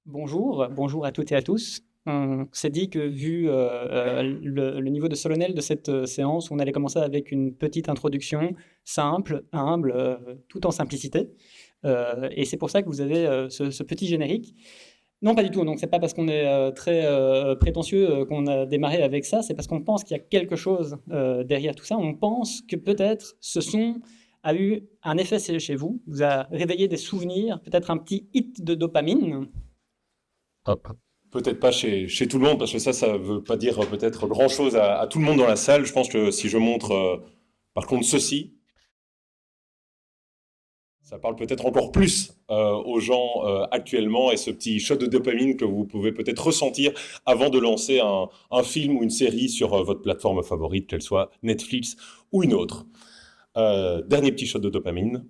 Bonjour à toutes et à tous. On s'est dit que vu le niveau de solennel de cette séance, on allait commencer avec une petite introduction simple, humble, tout en simplicité. Et c'est pour ça que vous avez ce petit générique. Non, pas du tout. Donc, c'est pas parce qu'on est très prétentieux qu'on a démarré avec ça. C'est parce qu'on pense qu'il y a quelque chose derrière tout ça. On pense que peut-être ce son a eu un effet chez vous, vous a réveillé des souvenirs, peut-être un petit hit de dopamine. Hop. Peut-être pas chez tout le monde, parce que ça veut pas dire peut-être grand-chose à tout le monde dans la salle. Je pense que si je montre, par contre, ceci, ça parle peut-être encore plus aux gens actuellement, et ce petit shot de dopamine que vous pouvez peut-être ressentir avant de lancer un film ou une série sur votre plateforme favorite, qu'elle soit Netflix ou une autre. Dernier petit shot de dopamine.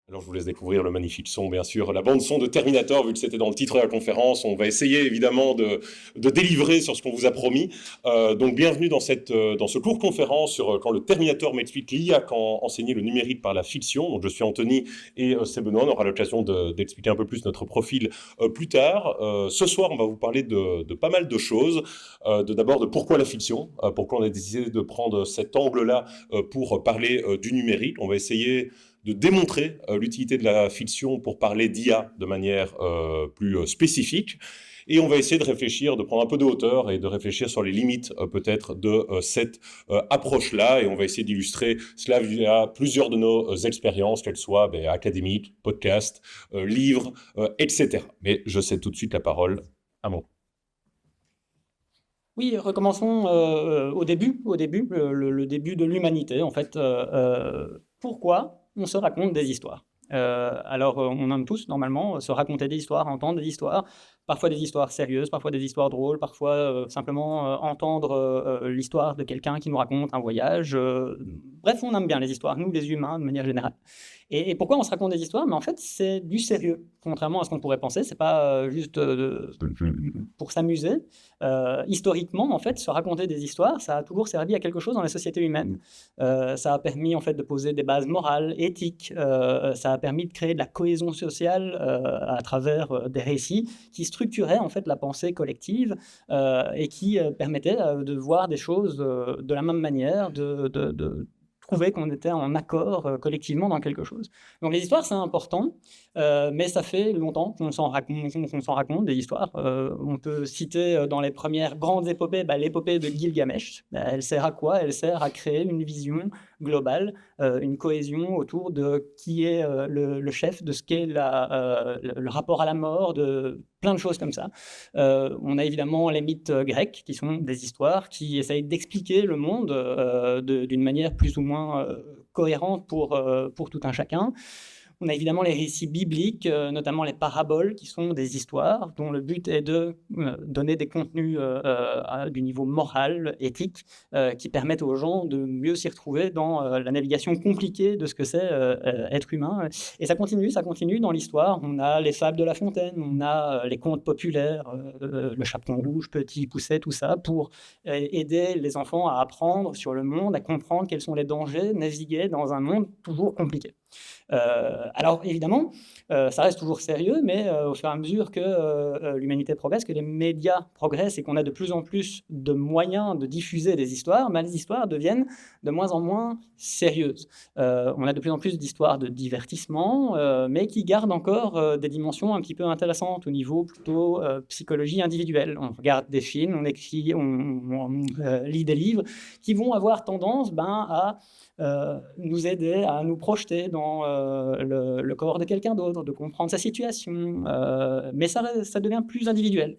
Alors je vous laisse découvrir le magnifique son, bien sûr, la bande son de Terminator, vu que c'était dans le titre de la conférence. On va essayer évidemment de délivrer sur ce qu'on vous a promis. Donc bienvenue dans ce court conférence sur quand le Terminator m'explique l'IA quand enseigner le numérique par la fiction. Donc je suis Anthony et c'est Benoît. On aura l'occasion d'expliquer un peu plus notre profil plus tard. Ce soir, on va vous parler de pas mal de choses. D'abord de pourquoi la fiction, pourquoi on a décidé de prendre cet angle-là pour parler du numérique. On va essayer de démontrer l'utilité de la fiction pour parler d'IA de manière plus spécifique. Et on va essayer de réfléchir, de prendre un peu de hauteur et de réfléchir sur les limites peut-être de cette approche-là. Et on va essayer d'illustrer cela via plusieurs de nos expériences, qu'elles soient académiques, podcasts, livres, etc. Mais je cède tout de suite la parole à mon. Oui, recommençons au début, le début de l'humanité, en fait. Pourquoi on se raconte des histoires? Alors, on aime tous, normalement, se raconter des histoires, entendre des histoires, parfois des histoires sérieuses, parfois des histoires drôles, parfois simplement entendre l'histoire de quelqu'un qui nous raconte un voyage. Bref, on aime bien les histoires, nous, les humains, de manière générale. Et pourquoi on se raconte des histoires? Mais en fait, c'est du sérieux. Contrairement à ce qu'on pourrait penser, c'est pas juste pour s'amuser. Historiquement, en fait, se raconter des histoires, ça a toujours servi à quelque chose dans la société humaine. Ça a permis, en fait, de poser des bases morales, éthiques. Ça a permis de créer de la cohésion sociale à travers des récits qui structuraient, en fait, la pensée collective et qui permettaient de voir des choses de la même manière, de trouver qu'on était en accord collectivement dans quelque chose. Donc les histoires, c'est important, mais ça fait longtemps qu'on s'en raconte des histoires. On peut citer dans les premières grandes épopées, l'épopée de Gilgamesh. Elle sert à quoi? Elle sert à créer une vision globale, une cohésion autour de qui est le chef, de ce qu'est le rapport à la mort, de plein de choses comme ça. On a évidemment les mythes grecs, qui sont des histoires qui essayent d'expliquer le monde d'une manière plus ou moins cohérente pour tout un chacun. On a évidemment les récits bibliques, notamment les paraboles, qui sont des histoires dont le but est de donner des contenus du niveau moral, éthique, qui permettent aux gens de mieux s'y retrouver dans la navigation compliquée de ce que c'est être humain. Et ça continue dans l'histoire. On a les fables de La Fontaine, on a les contes populaires, le Chaperon rouge, Petit Poucet, tout ça, pour aider les enfants à apprendre sur le monde, à comprendre quels sont les dangers, naviguer dans un monde toujours compliqué. Alors évidemment, ça reste toujours sérieux, mais au fur et à mesure que l'humanité progresse, que les médias progressent et qu'on a de plus en plus de moyens de diffuser des histoires, les histoires deviennent de moins en moins sérieuses. On a de plus en plus d'histoires de divertissement, mais qui gardent encore des dimensions un petit peu intéressantes au niveau plutôt psychologie individuelle. On regarde des films, on écrit, on lit des livres qui vont avoir tendance à nous aider à nous projeter dans le corps de quelqu'un d'autre, de comprendre sa situation, mais ça devient plus individuel.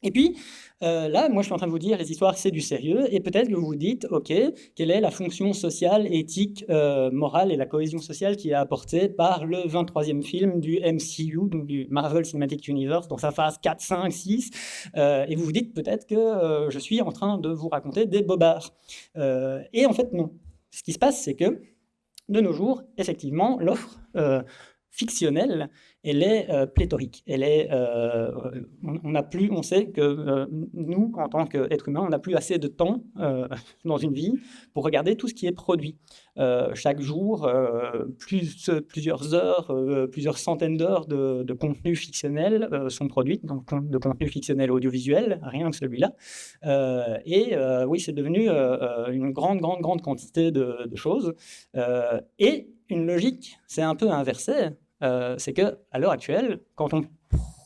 Et puis, là, moi, je suis en train de vous dire, les histoires, c'est du sérieux, et peut-être que vous vous dites, OK, quelle est la fonction sociale, éthique, morale et la cohésion sociale qui est apportée par le 23e film du MCU, donc du Marvel Cinematic Universe, dans sa phase 4, 5, 6, et vous vous dites peut-être que je suis en train de vous raconter des bobards. Et en fait, non. Ce qui se passe, c'est que, de nos jours, effectivement, l'offre fictionnelle, elle est pléthorique. Elle est, on sait que nous, en tant qu'êtres humains, on n'a plus assez de temps dans une vie pour regarder tout ce qui est produit. Chaque jour, plusieurs heures, plusieurs centaines d'heures de contenu fictionnel sont produites, donc de contenu fictionnel audiovisuel, rien que celui-là. Oui, c'est devenu une grande quantité de choses. Et une logique, c'est un peu inversée. C'est qu'à l'heure actuelle, quand on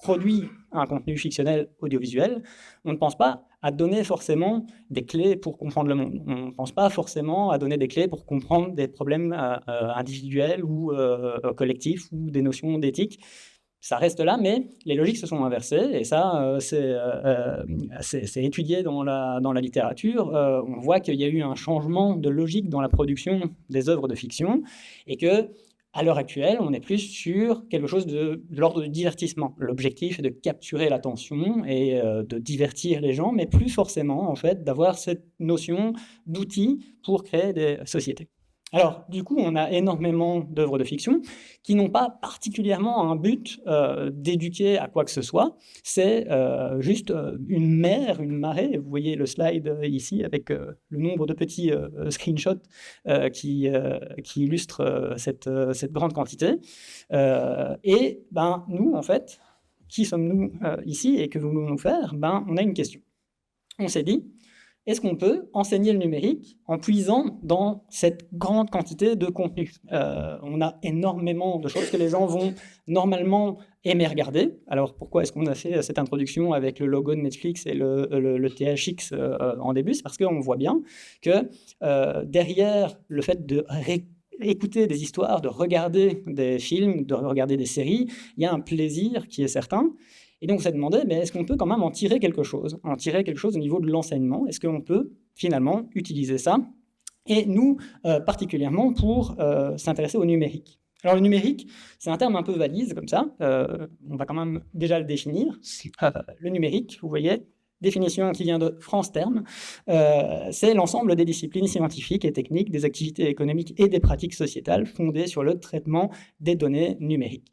produit un contenu fictionnel audiovisuel, on ne pense pas à donner forcément des clés pour comprendre le monde. On ne pense pas forcément à donner des clés pour comprendre des problèmes individuels ou collectifs ou des notions d'éthique. Ça reste là, mais les logiques se sont inversées, et ça, c'est étudié dans la littérature. On voit qu'il y a eu un changement de logique dans la production des œuvres de fiction, et que à l'heure actuelle, on est plus sur quelque chose de l'ordre du divertissement. L'objectif est de capturer l'attention et de divertir les gens, mais plus forcément, en fait, d'avoir cette notion d'outil pour créer des sociétés. Alors, du coup, on a énormément d'œuvres de fiction qui n'ont pas particulièrement un but d'éduquer à quoi que ce soit. C'est juste une mer, une marée. Vous voyez le slide ici avec le nombre de petits screenshots qui illustrent cette grande quantité. Nous, en fait, qui sommes-nous ici et que voulons-nous faire? On a une question. On s'est dit, est-ce qu'on peut enseigner le numérique en puisant dans cette grande quantité de contenu? On a énormément de choses que les gens vont normalement aimer regarder. Alors pourquoi est-ce qu'on a fait cette introduction avec le logo de Netflix et le THX en début? C'est parce qu'on voit bien que derrière le fait de écouter des histoires, de regarder des films, de regarder des séries, il y a un plaisir qui est certain. Et donc, on s'est demandé, mais est-ce qu'on peut quand même en tirer quelque chose? En tirer quelque chose au niveau de l'enseignement? Est-ce qu'on peut finalement utiliser ça? Et nous, particulièrement pour s'intéresser au numérique. Alors, le numérique, c'est un terme un peu valise, comme ça. On va quand même déjà le définir. Le numérique, vous voyez, définition qui vient de France Termes, c'est l'ensemble des disciplines scientifiques et techniques, des activités économiques et des pratiques sociétales fondées sur le traitement des données numériques.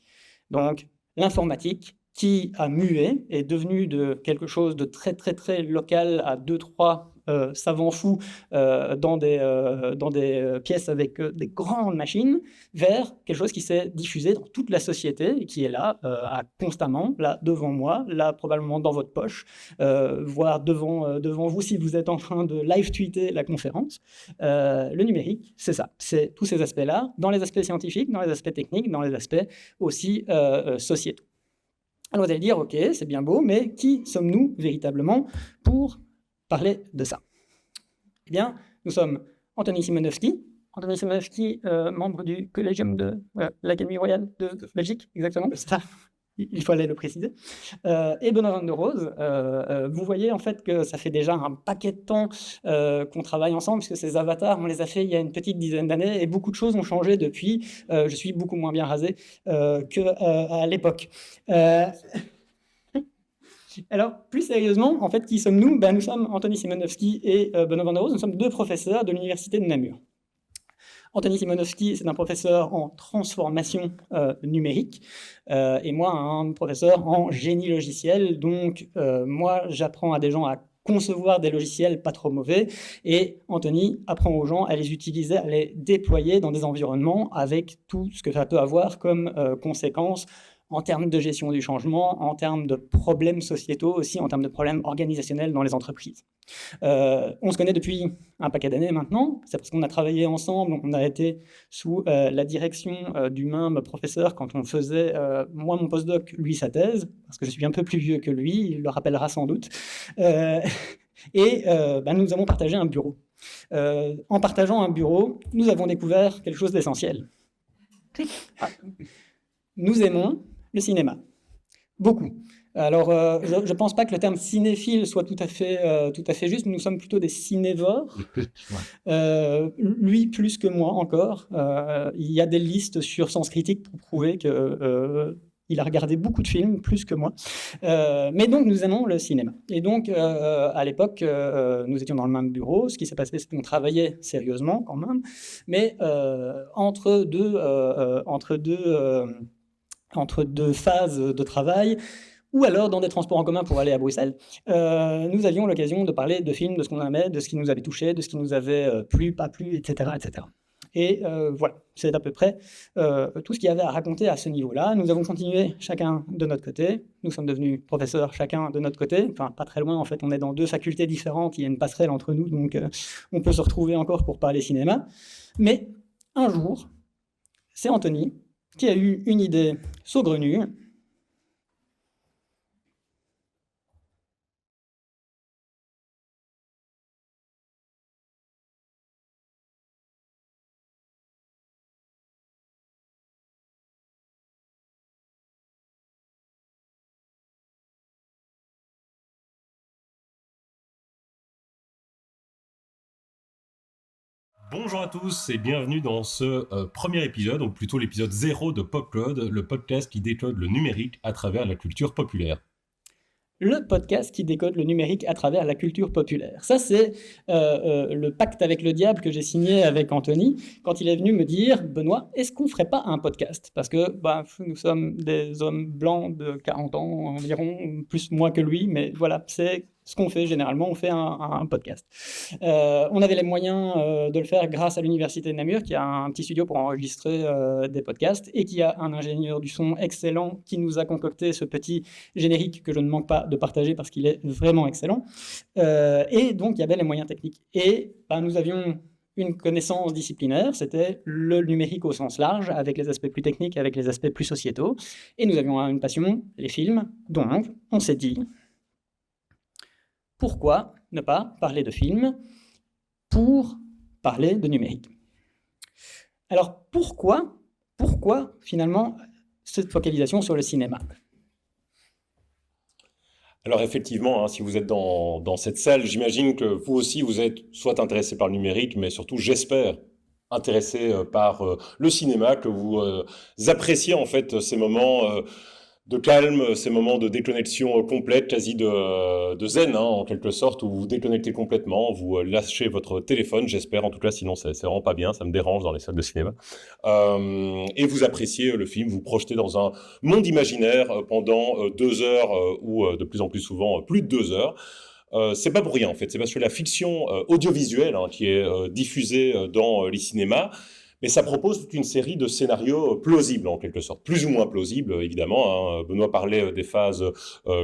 Donc, l'informatique, qui a mué, est devenu de quelque chose de très local à 2-3 savants fous dans des pièces avec des grandes machines, vers quelque chose qui s'est diffusé dans toute la société et qui est là, constamment, là devant moi, là probablement dans votre poche, voire devant vous si vous êtes en train de live-tweeter la conférence. Le numérique, c'est ça, c'est tous ces aspects-là, dans les aspects scientifiques, dans les aspects techniques, dans les aspects aussi sociétaux. Alors vous allez dire, ok, c'est bien beau, mais qui sommes-nous véritablement pour parler de ça? Eh bien, nous sommes Anthony Simonovsky, membre du Collegium de l'Académie royale de Belgique, exactement, c'est ça. Il fallait le préciser. Et Benoît van der Roos, vous voyez en fait que ça fait déjà un paquet de temps qu'on travaille ensemble, puisque ces avatars, on les a fait il y a une petite dizaine d'années, et beaucoup de choses ont changé depuis. Je suis beaucoup moins bien rasé qu'à l'époque. Alors, plus sérieusement, en fait, qui sommes-nous? Nous sommes Anthony Simonovsky et Benoît van der Roos, nous sommes deux professeurs de l'Université de Namur. Anthony Simonovsky, c'est un professeur en transformation numérique, et moi, un professeur en génie logiciel. Donc, moi, j'apprends à des gens à concevoir des logiciels pas trop mauvais, et Anthony apprend aux gens à les utiliser, à les déployer dans des environnements avec tout ce que ça peut avoir comme conséquences en termes de gestion du changement, en termes de problèmes sociétaux aussi, en termes de problèmes organisationnels dans les entreprises. On se connaît depuis un paquet d'années maintenant, c'est parce qu'on a travaillé ensemble, on a été sous la direction du même professeur quand on faisait, moi mon postdoc, lui sa thèse, parce que je suis un peu plus vieux que lui, il le rappellera sans doute, et nous avons partagé un bureau. En partageant un bureau, nous avons découvert quelque chose d'essentiel. Nous aimons le cinéma, beaucoup. Alors, je ne pense pas que le terme cinéphile soit tout à fait juste. Nous sommes plutôt des cinévores. Lui, plus que moi encore. Il y a des listes sur Sens Critique pour prouver qu'il a regardé beaucoup de films, plus que moi. Mais donc, nous aimons le cinéma. Et donc, à l'époque, nous étions dans le même bureau. Ce qui s'est passé, c'est qu'on travaillait sérieusement quand même. Mais entre deux entre deux phases de travail, ou alors dans des transports en commun pour aller à Bruxelles, nous avions l'occasion de parler de films, de ce qu'on aimait, de ce qui nous avait touché, de ce qui nous avait plu, pas plu, etc. etc. Et voilà, c'est à peu près tout ce qu'il y avait à raconter à ce niveau-là. Nous avons continué chacun de notre côté. Nous sommes devenus professeurs chacun de notre côté. Enfin, pas très loin, en fait, on est dans deux facultés différentes. Il y a une passerelle entre nous, donc on peut se retrouver encore pour parler cinéma. Mais un jour, c'est Anthony qui a eu une idée saugrenue. Bonjour à tous et bienvenue dans ce premier épisode, ou plutôt l'épisode 0 de PopCode, le podcast qui décode le numérique à travers la culture populaire. Le podcast qui décode le numérique à travers la culture populaire. Ça, c'est le pacte avec le diable que j'ai signé avec Anthony quand il est venu me dire « Benoît, est-ce qu'on ne ferait pas un podcast ?» Parce que nous sommes des hommes blancs de 40 ans environ, plus moi que lui, mais voilà, c'est ce qu'on fait généralement, on fait un podcast. On avait les moyens de le faire grâce à l'université de Namur, qui a un petit studio pour enregistrer des podcasts, et qui a un ingénieur du son excellent qui nous a concocté ce petit générique que je ne manque pas de partager parce qu'il est vraiment excellent. Et donc, il y avait les moyens techniques. Et nous avions une connaissance disciplinaire, c'était le numérique au sens large, avec les aspects plus techniques, avec les aspects plus sociétaux. Et nous avions une passion, les films. Donc, on s'est dit, pourquoi ne pas parler de films pour parler de numérique? Alors, pourquoi finalement cette focalisation sur le cinéma? Alors effectivement, si vous êtes dans cette salle, j'imagine que vous aussi, vous êtes soit intéressé par le numérique, mais surtout, j'espère, intéressé par le cinéma, que vous appréciez en fait ces moments de calme, ces moments de déconnexion complète, quasi de zen, en quelque sorte, où vous vous déconnectez complètement, vous lâchez votre téléphone, j'espère, en tout cas, sinon c'est vraiment pas bien, ça me dérange dans les salles de cinéma. Et vous appréciez le film, vous projetez dans un monde imaginaire pendant 2 heures, ou de plus en plus souvent, plus de 2 heures. C'est pas pour rien, en fait, c'est parce que la fiction audiovisuelle qui est diffusée dans les cinémas, mais ça propose toute une série de scénarios plausibles, en quelque sorte. Plus ou moins plausibles, évidemment. Benoît parlait des phases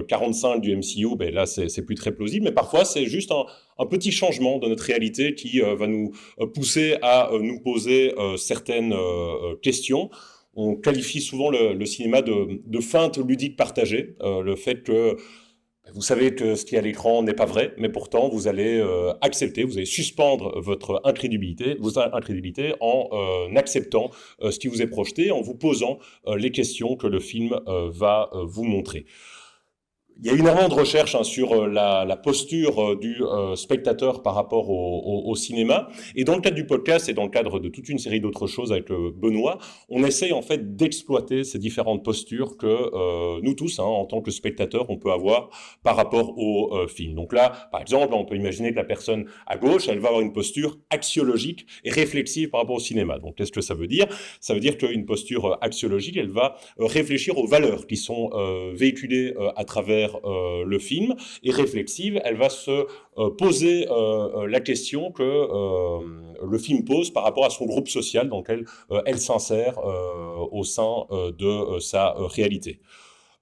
45 du MCU, ben là, c'est plus très plausible, mais parfois, c'est juste un petit changement de notre réalité qui va nous pousser à nous poser certaines questions. On qualifie souvent le cinéma de feinte ludique partagée, le fait que vous savez que ce qui est à l'écran n'est pas vrai, mais pourtant vous allez accepter, vous allez suspendre votre incrédulité en acceptant ce qui vous est projeté, en vous posant les questions que le film va vous montrer. Il y a énormément de recherches sur la posture du spectateur par rapport au cinéma. Et dans le cadre du podcast et dans le cadre de toute une série d'autres choses avec Benoît, on essaye en fait d'exploiter ces différentes postures que nous tous, en tant que spectateurs, on peut avoir par rapport au film. Donc là, par exemple, on peut imaginer que la personne à gauche, elle va avoir une posture axiologique et réflexive par rapport au cinéma. Donc qu'est-ce que ça veut dire? Ça veut dire qu'une posture axiologique, elle va réfléchir aux valeurs qui sont véhiculées à travers le film, et réflexive, elle va se poser la question que le film pose par rapport à son groupe social dans lequel elle s'insère au sein de sa réalité.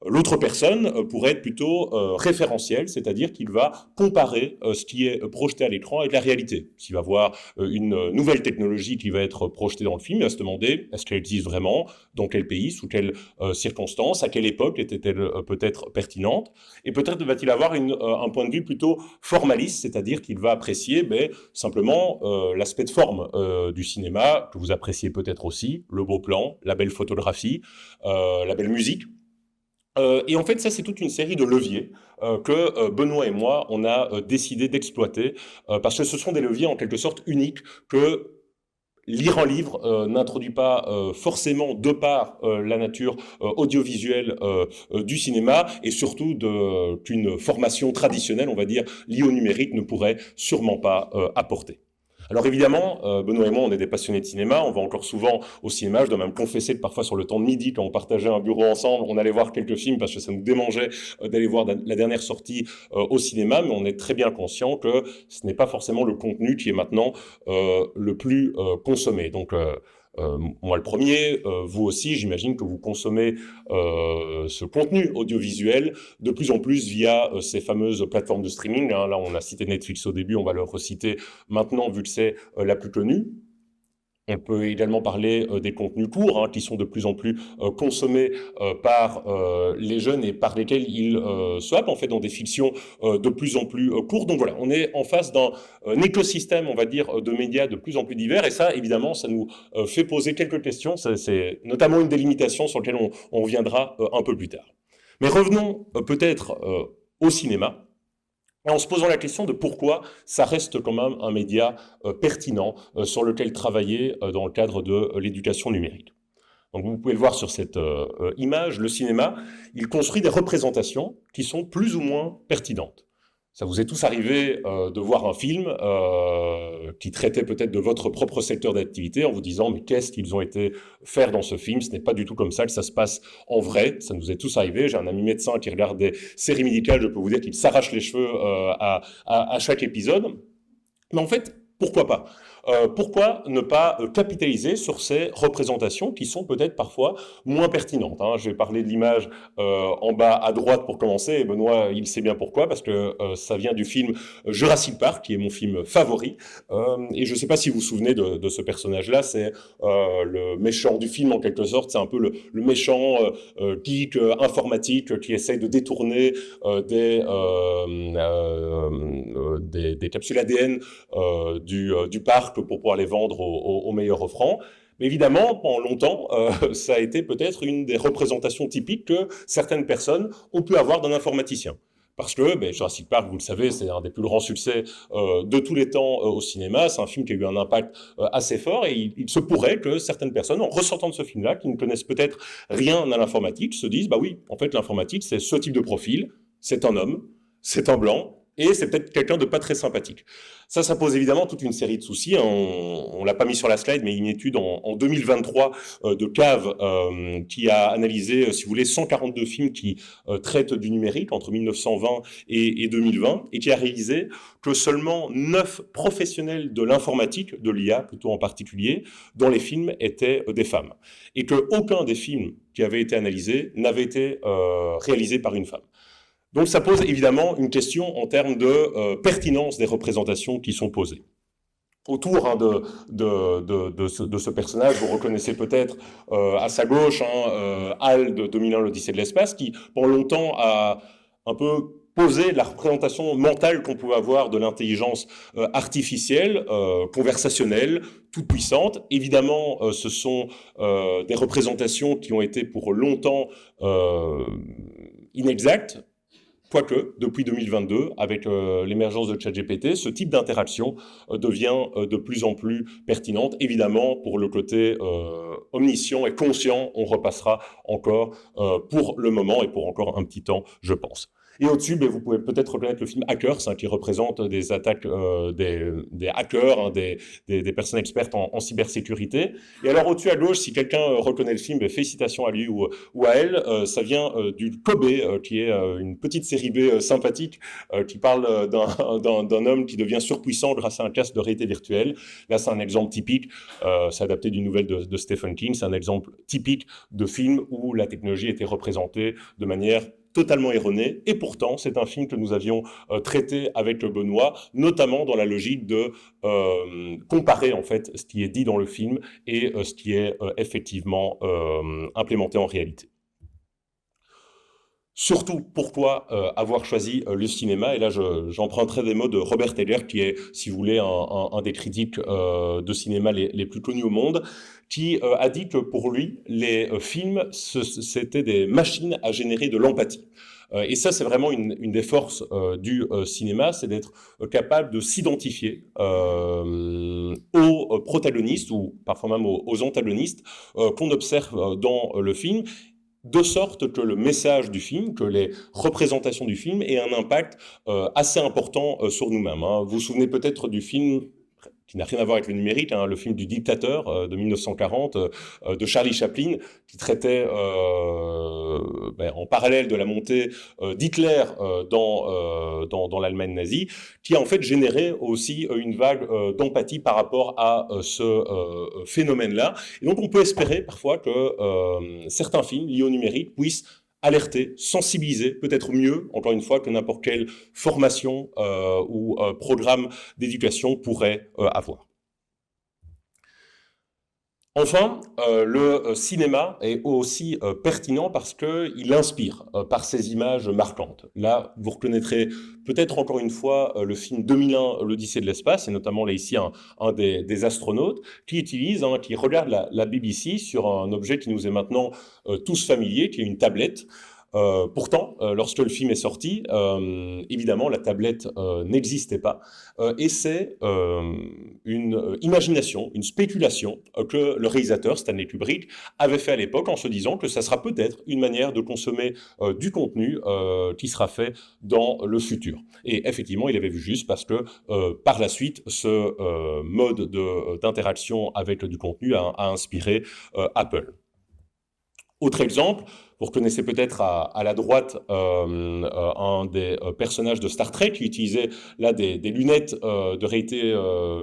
L'autre personne pourrait être plutôt référentielle, c'est-à-dire qu'il va comparer ce qui est projeté à l'écran avec la réalité. S'il va voir une nouvelle technologie qui va être projetée dans le film, il va se demander est-ce qu'elle existe vraiment, dans quel pays, sous quelles circonstances, à quelle époque était-elle peut-être pertinente, et peut-être va-t-il avoir un point de vue plutôt formaliste, c'est-à-dire qu'il va apprécier simplement l'aspect de forme du cinéma, que vous appréciez peut-être aussi, le beau plan, la belle photographie, la belle musique. Et en fait, ça, c'est toute une série de leviers que Benoît et moi, on a décidé d'exploiter, parce que ce sont des leviers en quelque sorte uniques que lire un livre n'introduit pas forcément de par la nature audiovisuelle du cinéma, et surtout qu'une formation traditionnelle, on va dire, liée au numérique ne pourrait sûrement pas apporter. Alors évidemment, Benoît et moi, on est des passionnés de cinéma, on va encore souvent au cinéma, je dois même confesser que parfois sur le temps de midi, quand on partageait un bureau ensemble, on allait voir quelques films parce que ça nous démangeait d'aller voir la dernière sortie au cinéma, mais on est très bien conscient que ce n'est pas forcément le contenu qui est maintenant le plus consommé. Donc moi le premier, vous aussi, j'imagine que vous consommez ce contenu audiovisuel de plus en plus via ces fameuses plateformes de streaming. Hein. Là, on a cité Netflix au début, on va le reciter maintenant vu que c'est la plus connue. On peut également parler des contenus courts hein, qui sont de plus en plus consommés par les jeunes et par lesquels ils swappent en fait dans des fictions de plus en plus courtes. Donc voilà, on est en face d'un écosystème, on va dire, de médias de plus en plus divers et ça, évidemment, ça nous fait poser quelques questions. C'est notamment une des limitations sur lesquelles on reviendra un peu plus tard. Mais revenons peut-être au cinéma. En se posant la question de pourquoi ça reste quand même un média pertinent sur lequel travailler dans le cadre de l'éducation numérique. Donc vous pouvez le voir sur cette image, le cinéma, il construit des représentations qui sont plus ou moins pertinentes. Ça vous est tous arrivé de voir un film qui traitait peut-être de votre propre secteur d'activité en vous disant mais qu'est-ce qu'ils ont été faire dans ce film, ce n'est pas du tout comme ça que ça se passe en vrai, ça nous est tous arrivé, j'ai un ami médecin qui regarde des séries médicales, je peux vous dire qu'il s'arrache les cheveux à chaque épisode, mais en fait, pourquoi pas pourquoi ne pas capitaliser sur ces représentations qui sont peut-être parfois moins pertinentes hein. Je vais parler de l'image en bas à droite pour commencer, et Benoît, il sait bien pourquoi, parce que ça vient du film Jurassic Park, qui est mon film favori, et je ne sais pas si vous vous souvenez de ce personnage-là, c'est le méchant du film en quelque sorte, c'est un peu le méchant geek informatique qui essaye de détourner des capsules ADN du parc pour pouvoir les vendre au meilleur offrant. Mais évidemment, pendant longtemps, ça a été peut-être une des représentations typiques que certaines personnes ont pu avoir d'un informaticien. Parce que Jurassic Park, vous le savez, c'est un des plus grands succès de tous les temps au cinéma. C'est un film qui a eu un impact assez fort et il se pourrait que certaines personnes, en ressortant de ce film-là, qui ne connaissent peut-être rien à l'informatique, se disent « bah oui, en fait, l'informatique, c'est ce type de profil, c'est un homme, c'est un blanc, et c'est peut-être quelqu'un de pas très sympathique. » Ça pose évidemment toute une série de soucis. Hein. On l'a pas mis sur la slide, mais une étude en 2023 de CAVE qui a analysé, si vous voulez, 142 films qui traitent du numérique entre 1920 et 2020, et qui a réalisé que seulement 9 professionnels de l'informatique, de l'IA plutôt en particulier, dans les films étaient des femmes. Et qu'aucun des films qui avaient été analysés n'avait été réalisé par une femme. Donc ça pose évidemment une question en termes de pertinence des représentations qui sont posées. Autour hein, de ce personnage, vous reconnaissez peut-être à sa gauche HAL de 2001, l'Odyssée de l'espace, qui pendant longtemps a un peu posé la représentation mentale qu'on pouvait avoir de l'intelligence artificielle, conversationnelle, toute puissante. Évidemment, ce sont des représentations qui ont été pour longtemps inexactes. Quoique, depuis 2022, avec l'émergence de ChatGPT, ce type d'interaction devient de plus en plus pertinente. Évidemment, pour le côté omniscient et conscient, on repassera encore pour le moment et pour encore un petit temps, je pense. Et au-dessus, vous pouvez peut-être reconnaître le film Hackers, hein, qui représente des attaques des hackers, hein, des personnes expertes en cybersécurité. Et alors au-dessus à gauche, si quelqu'un reconnaît le film, félicitations à lui ou à elle, ça vient du Kobe, qui est une petite série B sympathique, qui parle d'un homme qui devient surpuissant grâce à un casque de réalité virtuelle. Là, c'est un exemple typique, c'est adapté d'une nouvelle de Stephen King, c'est un exemple typique de film où la technologie était représentée de manière totalement erroné, et pourtant c'est un film que nous avions traité avec Benoît, notamment dans la logique de comparer en fait ce qui est dit dans le film et ce qui est effectivement implémenté en réalité. Surtout, pourquoi avoir choisi le cinéma? Et là, j'emprunterai des mots de Robert Eggers, qui est, si vous voulez, un des critiques de cinéma les plus connus au monde, qui a dit que pour lui, les films, c'était des machines à générer de l'empathie. Et ça, c'est vraiment une des forces du cinéma, c'est d'être capable de s'identifier aux protagonistes, ou parfois même aux antagonistes, qu'on observe dans le film, de sorte que le message du film, que les représentations du film aient un impact assez important sur nous-mêmes. Hein. Vous vous souvenez peut-être du film qui n'a rien à voir avec le numérique, hein, le film du dictateur de 1940 de Charlie Chaplin, qui traitait en parallèle de la montée d'Hitler dans l'Allemagne nazie, qui a en fait généré aussi une vague d'empathie par rapport à ce phénomène-là. Et donc on peut espérer parfois que certains films liés au numérique puissent alerter, sensibiliser, peut-être mieux, encore une fois, que n'importe quelle formation ou programme d'éducation pourrait avoir. Enfin, le cinéma est aussi pertinent parce qu'il inspire par ses images marquantes. Là, vous reconnaîtrez peut-être encore une fois le film 2001, l'Odyssée de l'espace, et notamment là ici un des astronautes qui utilise, qui regarde la BBC sur un objet qui nous est maintenant tous familier, qui est une tablette. Pourtant, lorsque le film est sorti, évidemment, la tablette n'existait pas. Et c'est une imagination, une spéculation que le réalisateur Stanley Kubrick avait fait à l'époque en se disant que ça sera peut-être une manière de consommer du contenu qui sera fait dans le futur. Et effectivement, il avait vu juste parce que par la suite, ce mode d'interaction avec du contenu a inspiré Apple. Autre exemple, vous reconnaissez peut-être à la droite un des personnages de Star Trek qui utilisait là des lunettes de réalité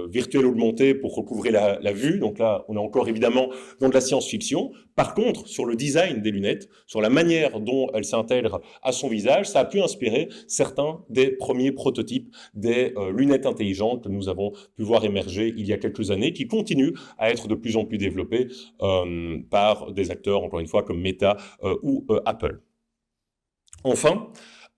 virtuelle augmentée pour recouvrer la vue. Donc là, on est encore évidemment dans de la science-fiction. Par contre, sur le design des lunettes, sur la manière dont elles s'intègrent à son visage, ça a pu inspirer certains des premiers prototypes des lunettes intelligentes que nous avons pu voir émerger il y a quelques années, qui continuent à être de plus en plus développées par des acteurs, encore une fois, comme Meta ou Apple. Enfin,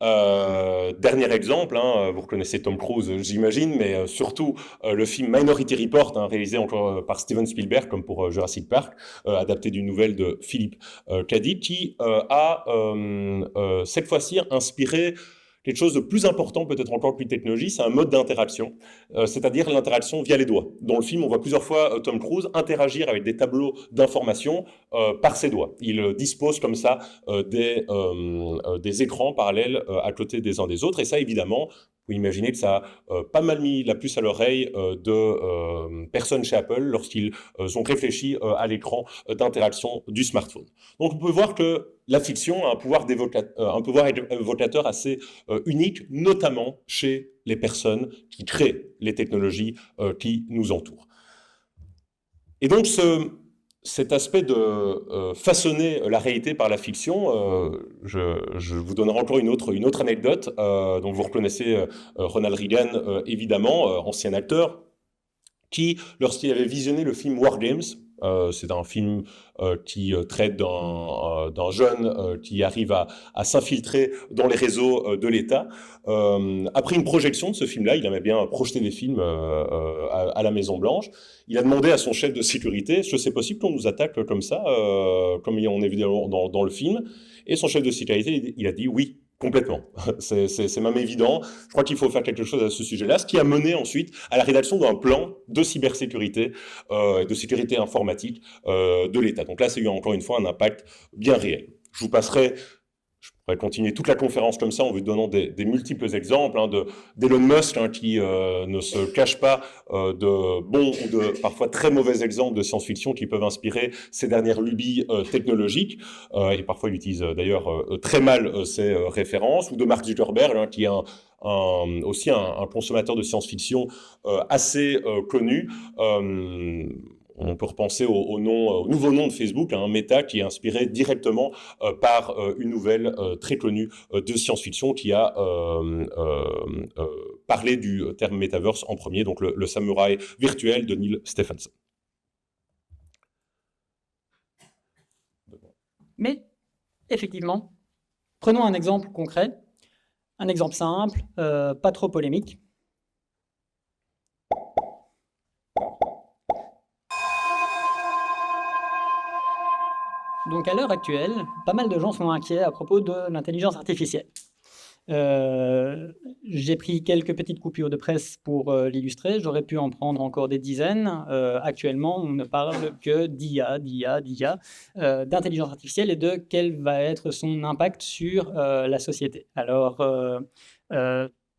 dernier exemple, vous reconnaissez Tom Cruise, j'imagine, mais surtout le film Minority Report, réalisé encore par Steven Spielberg, comme pour Jurassic Park, adapté d'une nouvelle de Philip K. Dick, qui a cette fois-ci inspiré quelque chose de plus important, peut-être encore qu'une technologie, c'est un mode d'interaction, c'est-à-dire l'interaction via les doigts. Dans le film, on voit plusieurs fois Tom Cruise interagir avec des tableaux d'information par ses doigts. Il dispose comme ça des écrans parallèles à côté des uns des autres, et ça, évidemment, vous imaginez que ça a pas mal mis la puce à l'oreille de personnes chez Apple lorsqu'ils ont réfléchi à l'écran d'interaction du smartphone. Donc on peut voir que la fiction a un pouvoir évocateur assez unique, notamment chez les personnes qui créent les technologies qui nous entourent. Et donc cet aspect de façonner la réalité par la fiction, je vous donnerai encore une autre anecdote. Donc vous reconnaissez Ronald Reagan, évidemment, ancien acteur, qui, lorsqu'il avait visionné le film War Games, c'est un film qui traite d'un jeune qui arrive à s'infiltrer dans les réseaux de l'État. Après une projection de ce film-là, il aimait bien projeter des films à la Maison-Blanche. Il a demandé à son chef de sécurité, est-ce que c'est possible qu'on nous attaque comme ça, comme on est évidemment dans le film? Et son chef de sécurité, il a dit oui. Complètement. C'est même évident. Je crois qu'il faut faire quelque chose à ce sujet-là, ce qui a mené ensuite à la rédaction d'un plan de cybersécurité et de sécurité informatique de l'État. Donc là, ça a eu encore une fois un impact bien réel. Je vous passerai, je pourrais continuer toute la conférence comme ça en vous donnant des multiples exemples d'Elon Musk qui ne se cache pas de bons ou de parfois très mauvais exemples de science-fiction qui peuvent inspirer ses dernières lubies technologiques. Et parfois, il utilise d'ailleurs très mal ces références. Ou de Mark Zuckerberg qui est aussi un consommateur de science-fiction assez connu. On peut repenser au nouveau nom de Facebook, Meta, qui est inspiré directement par une nouvelle très connue de science-fiction qui a parlé du terme Metaverse en premier, donc le samouraï virtuel de Neil Stephenson. Mais, effectivement, prenons un exemple concret, un exemple simple, pas trop polémique. Donc à l'heure actuelle, pas mal de gens sont inquiets à propos de l'intelligence artificielle. J'ai pris quelques petites coupures de presse pour l'illustrer, j'aurais pu en prendre encore des dizaines. Actuellement, on ne parle que d'IA, d'intelligence artificielle et de quel va être son impact sur la société. Alors,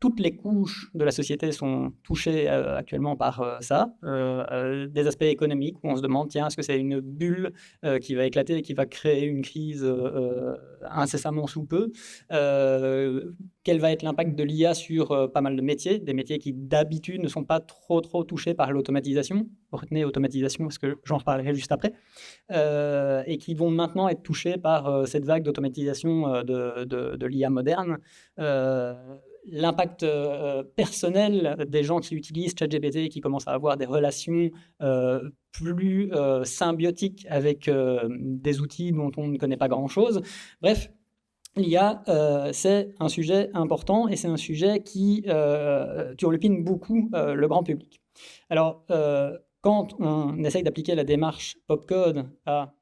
toutes les couches de la société sont touchées actuellement par ça. Des aspects économiques où on se demande, tiens, est-ce que c'est une bulle qui va éclater et qui va créer une crise incessamment sous peu? Quel va être l'impact de l'IA sur pas mal de métiers, des métiers qui d'habitude ne sont pas trop touchés par l'automatisation. Retenez automatisation parce que j'en reparlerai juste après. Et qui vont maintenant être touchés par cette vague d'automatisation de l'IA moderne. L'impact personnel des gens qui utilisent ChatGPT et qui commencent à avoir des relations plus symbiotiques avec des outils dont on ne connaît pas grand-chose. Bref, l'IA, c'est un sujet important et c'est un sujet qui turlupine beaucoup le grand public. Alors, quand on essaye d'appliquer la démarche PopCode à...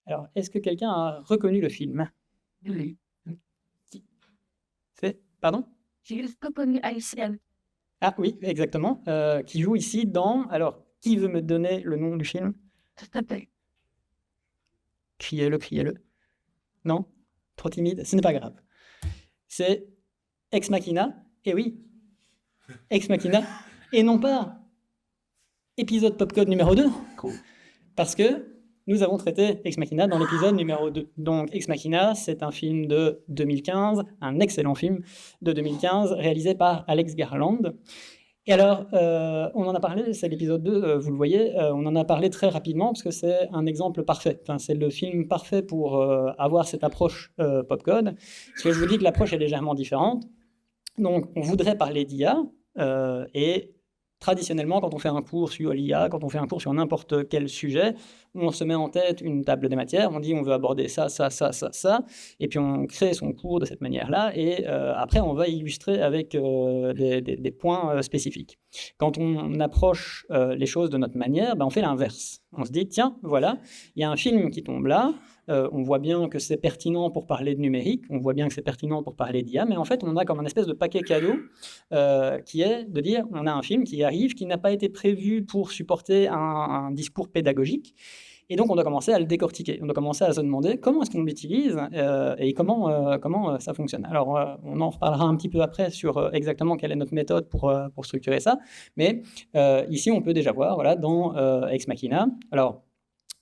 Alors, est-ce que quelqu'un a reconnu le film? Oui. Pardon? J'ai juste pas connu Alicia. Ah oui, exactement. Qui joue ici dans... Alors, qui veut me donner le nom du film? Ça s'appelle. Criez-le, criez-le. Non? Trop timide? Ce n'est pas grave. C'est Ex Machina. Et oui, Ex Machina. Et non pas épisode Popcode numéro 2. Cool. Parce que nous avons traité Ex Machina dans l'épisode numéro 2. Donc Ex Machina, c'est un film de 2015, un excellent film de 2015, réalisé par Alex Garland. Et alors, on en a parlé, c'est l'épisode 2, vous le voyez, on en a parlé très rapidement parce que c'est un exemple parfait. Enfin, c'est le film parfait pour avoir cette approche Popcode. Parce que je vous dis que l'approche est légèrement différente. Donc, on voudrait parler d'IA et traditionnellement, quand on fait un cours sur l'IA, quand on fait un cours sur n'importe quel sujet, on se met en tête une table des matières, on dit on veut aborder ça, et puis on crée son cours de cette manière-là, et après on va illustrer avec des points spécifiques. Quand on approche les choses de notre manière, ben on fait l'inverse. On se dit, tiens, voilà, il y a un film qui tombe là, on voit bien que c'est pertinent pour parler de numérique, on voit bien que c'est pertinent pour parler d'IA, mais en fait, on a comme un espèce de paquet cadeau qui est de dire, on a un film qui arrive, qui n'a pas été prévu pour supporter un discours pédagogique, et donc on doit commencer à le décortiquer. On doit commencer à se demander comment est-ce qu'on l'utilise et comment ça fonctionne. Alors, on en reparlera un petit peu après sur exactement quelle est notre méthode pour structurer ça, mais ici, on peut déjà voir, voilà, dans Ex Machina. Alors,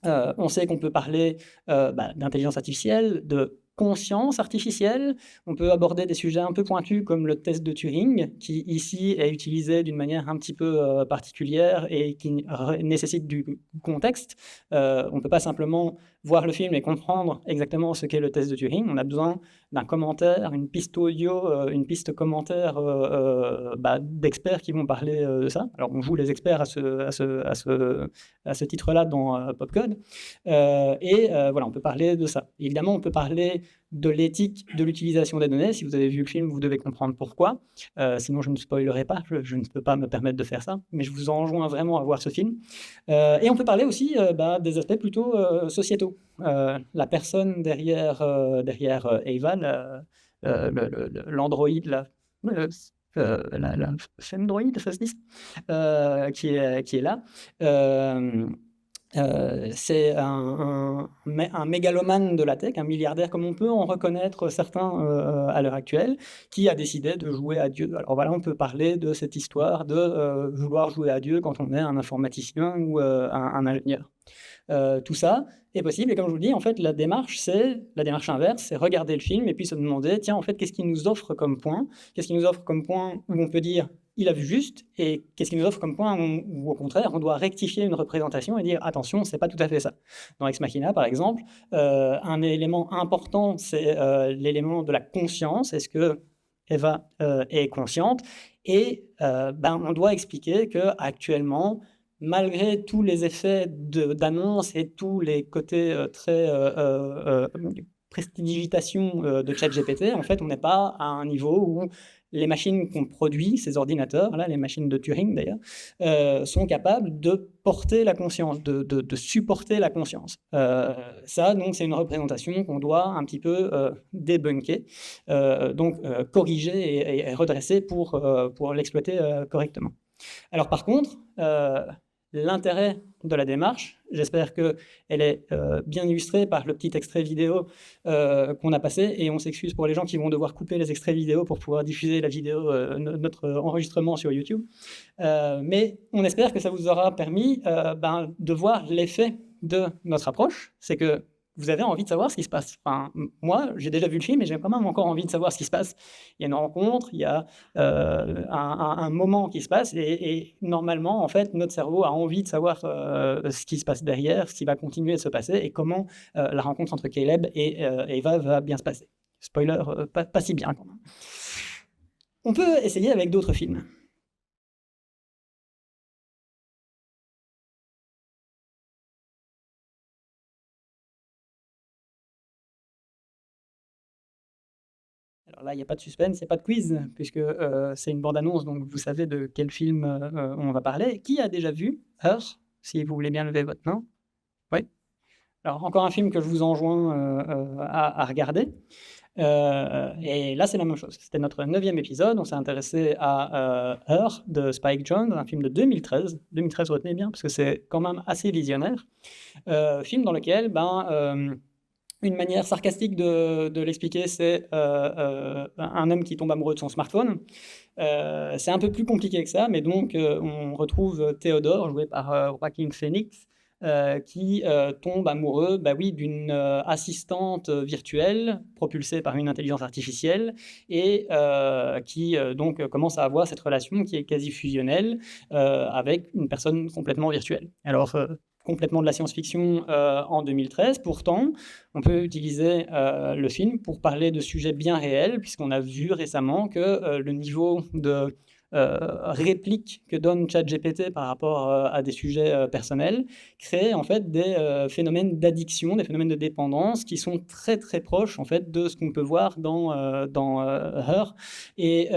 on sait qu'on peut parler d'intelligence artificielle, de conscience artificielle. On peut aborder des sujets un peu pointus comme le test de Turing, qui ici est utilisé d'une manière un petit peu particulière et qui nécessite du contexte. On ne peut pas simplement voir le film et comprendre exactement ce qu'est le test de Turing. On a besoin d'un commentaire, une piste audio, une piste commentaire d'experts qui vont parler de ça. Alors, on joue les experts à ce titre-là dans Popcode. Voilà, on peut parler de ça. Évidemment, on peut parler de l'éthique de l'utilisation des données. Si vous avez vu le film, vous devez comprendre pourquoi. Sinon, je ne spoilerai pas. Je ne peux pas me permettre de faire ça. Mais je vous enjoins vraiment à voir ce film. Et on peut parler aussi des aspects plutôt sociétaux. La personne derrière Ava, l'androïde, la femdroïde, ça se dit, qui est là. C'est un mégalomane de la tech, un milliardaire comme on peut en reconnaître certains à l'heure actuelle, qui a décidé de jouer à Dieu. Alors voilà, on peut parler de cette histoire de vouloir jouer à Dieu quand on est un informaticien ou un ingénieur. Tout ça est possible, et comme je vous le dis, en fait, la démarche inverse, c'est regarder le film et puis se demander, tiens, en fait, qu'est-ce qu'il nous offre comme point? Qu'est-ce qu'il nous offre comme point où on peut dire, il a vu juste, et qu'est-ce qu'il nous offre comme point où, au contraire, on doit rectifier une représentation et dire, attention, c'est pas tout à fait ça. Dans Ex Machina, par exemple, un élément important, c'est l'élément de la conscience. Est-ce que Eva est consciente? Et on doit expliquer qu'actuellement, malgré tous les effets d'annonce et tous les côtés très prestidigitation de ChatGPT, en fait, on n'est pas à un niveau où les machines qu'on produit, ces ordinateurs, là, les machines de Turing d'ailleurs, sont capables de porter la conscience, de supporter la conscience. Ça, donc, c'est une représentation qu'on doit un petit peu débunker, donc corriger et redresser pour l'exploiter correctement. Alors par contre, l'intérêt de la démarche. J'espère qu'elle est bien illustrée par le petit extrait vidéo qu'on a passé, et on s'excuse pour les gens qui vont devoir couper les extraits vidéo pour pouvoir diffuser la vidéo, notre enregistrement sur YouTube. Mais on espère que ça vous aura permis de voir l'effet de notre approche. C'est que vous avez envie de savoir ce qui se passe. Enfin, moi, j'ai déjà vu le film et j'ai quand même encore envie de savoir ce qui se passe. Il y a une rencontre, il y a un moment qui se passe, et normalement, en fait, notre cerveau a envie de savoir ce qui se passe derrière, ce qui va continuer de se passer, et comment la rencontre entre Caleb et Eva va bien se passer. Spoiler, pas si bien quand même. On peut essayer avec d'autres films. Alors là, il n'y a pas de suspense, il n'y a pas de quiz, puisque c'est une bande-annonce, donc vous savez de quel film on va parler. Qui a déjà vu Her? Si vous voulez bien lever votre main. Oui. Alors, encore un film que je vous enjoins à regarder. Et là, c'est la même chose. C'était notre 9e épisode. On s'est intéressé à Her de Spike Jonze, un film de 2013. 2013, retenez bien, parce que c'est quand même assez visionnaire. Film dans lequel, une manière sarcastique de l'expliquer, c'est un homme qui tombe amoureux de son smartphone. C'est un peu plus compliqué que ça, mais donc on retrouve Théodore, joué par Joaquin Phoenix, qui tombe amoureux d'une assistante virtuelle propulsée par une intelligence artificielle, et qui donc commence à avoir cette relation qui est quasi fusionnelle avec une personne complètement virtuelle. Alors, complètement de la science-fiction en 2013. Pourtant, on peut utiliser le film pour parler de sujets bien réels, puisqu'on a vu récemment que le niveau de réplique que donne ChatGPT par rapport à des sujets personnels crée en fait des phénomènes d'addiction, des phénomènes de dépendance qui sont très très proches en fait de ce qu'on peut voir dans Her, et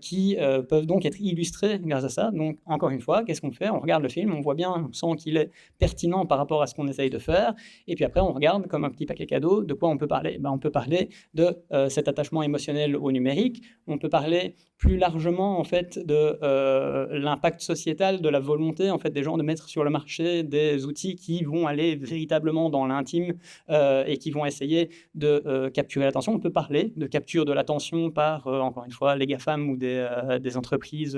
qui peuvent donc être illustrés grâce à ça. Donc encore une fois, qu'est-ce qu'on fait? On regarde le film, on voit bien, on sent qu'il est pertinent par rapport à ce qu'on essaye de faire, et puis après on regarde comme un petit paquet cadeau de quoi on peut parler. On peut parler de cet attachement émotionnel au numérique, on peut parler plus largement en fait de l'impact sociétal, de la volonté en fait des gens de mettre sur le marché des outils qui vont aller véritablement dans l'intime et qui vont essayer de capturer l'attention. On peut parler de capture de l'attention par encore une fois les GAFAM ou des entreprises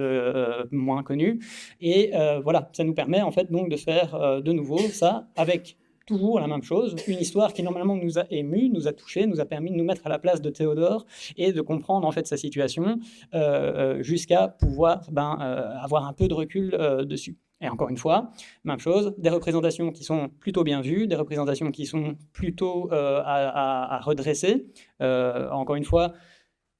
moins connues, et voilà, ça nous permet en fait donc de faire de nouveau ça avec toujours la même chose, une histoire qui normalement nous a émus, nous a touchés, nous a permis de nous mettre à la place de Théodore et de comprendre en fait sa situation jusqu'à pouvoir avoir un peu de recul dessus. Et encore une fois, même chose, des représentations qui sont plutôt bien vues, des représentations qui sont plutôt à redresser. Encore une fois,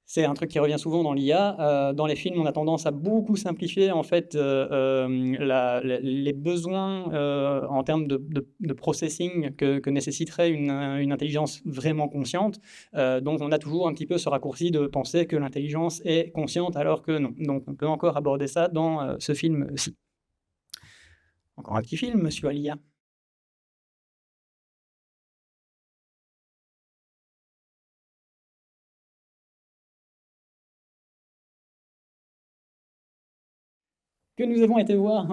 c'est un truc qui revient souvent dans l'IA. Dans les films, on a tendance à beaucoup simplifier en fait les besoins en termes de processing que nécessiterait une intelligence vraiment consciente. Donc on a toujours un petit peu ce raccourci de penser que l'intelligence est consciente alors que non. Donc on peut encore aborder ça dans ce film-ci. Encore un petit film, monsieur Alia. Que nous avons été voir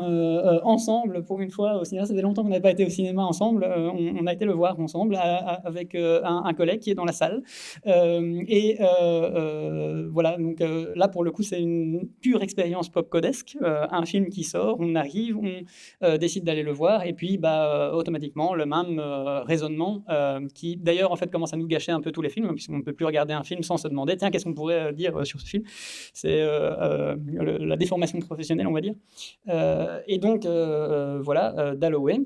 ensemble pour une fois au cinéma. Ça fait longtemps qu'on n'avait pas été au cinéma ensemble. On a été le voir ensemble avec un collègue qui est dans la salle. Voilà, donc là pour le coup c'est une pure expérience popcodesque. Un film qui sort, on arrive, on décide d'aller le voir, et puis automatiquement le même raisonnement qui d'ailleurs en fait commence à nous gâcher un peu tous les films, puisqu'on ne peut plus regarder un film sans se demander tiens, qu'est-ce qu'on pourrait dire sur ce film. C'est la déformation professionnelle, on va dire. Et donc, voilà, Dalloway,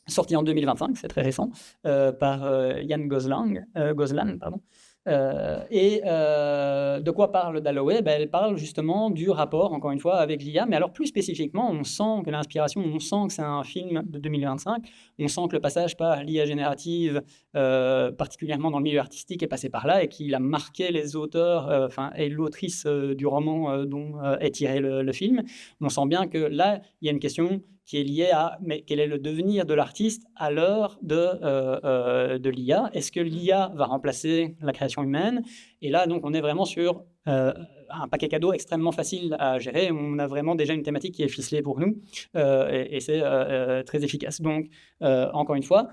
sorti en 2025, c'est très récent, par Ian Goslan, pardon. De quoi parle Dalloway? Elle parle justement du rapport, encore une fois, avec l'IA, mais alors plus spécifiquement, on sent que l'inspiration, on sent que c'est un film de 2025, on sent que le passage par l'IA générative, particulièrement dans le milieu artistique, est passé par là, et qu'il a marqué les auteurs, et l'autrice du roman dont est tiré le film. On sent bien que là, il y a une question qui est liée à mais quel est le devenir de l'artiste à l'heure de l'IA? Est-ce que l'IA va remplacer la création humaine? Et là, donc, on est vraiment sur un paquet cadeau extrêmement facile à gérer. On a vraiment déjà une thématique qui est ficelée pour nous et c'est très efficace. Donc, encore une fois,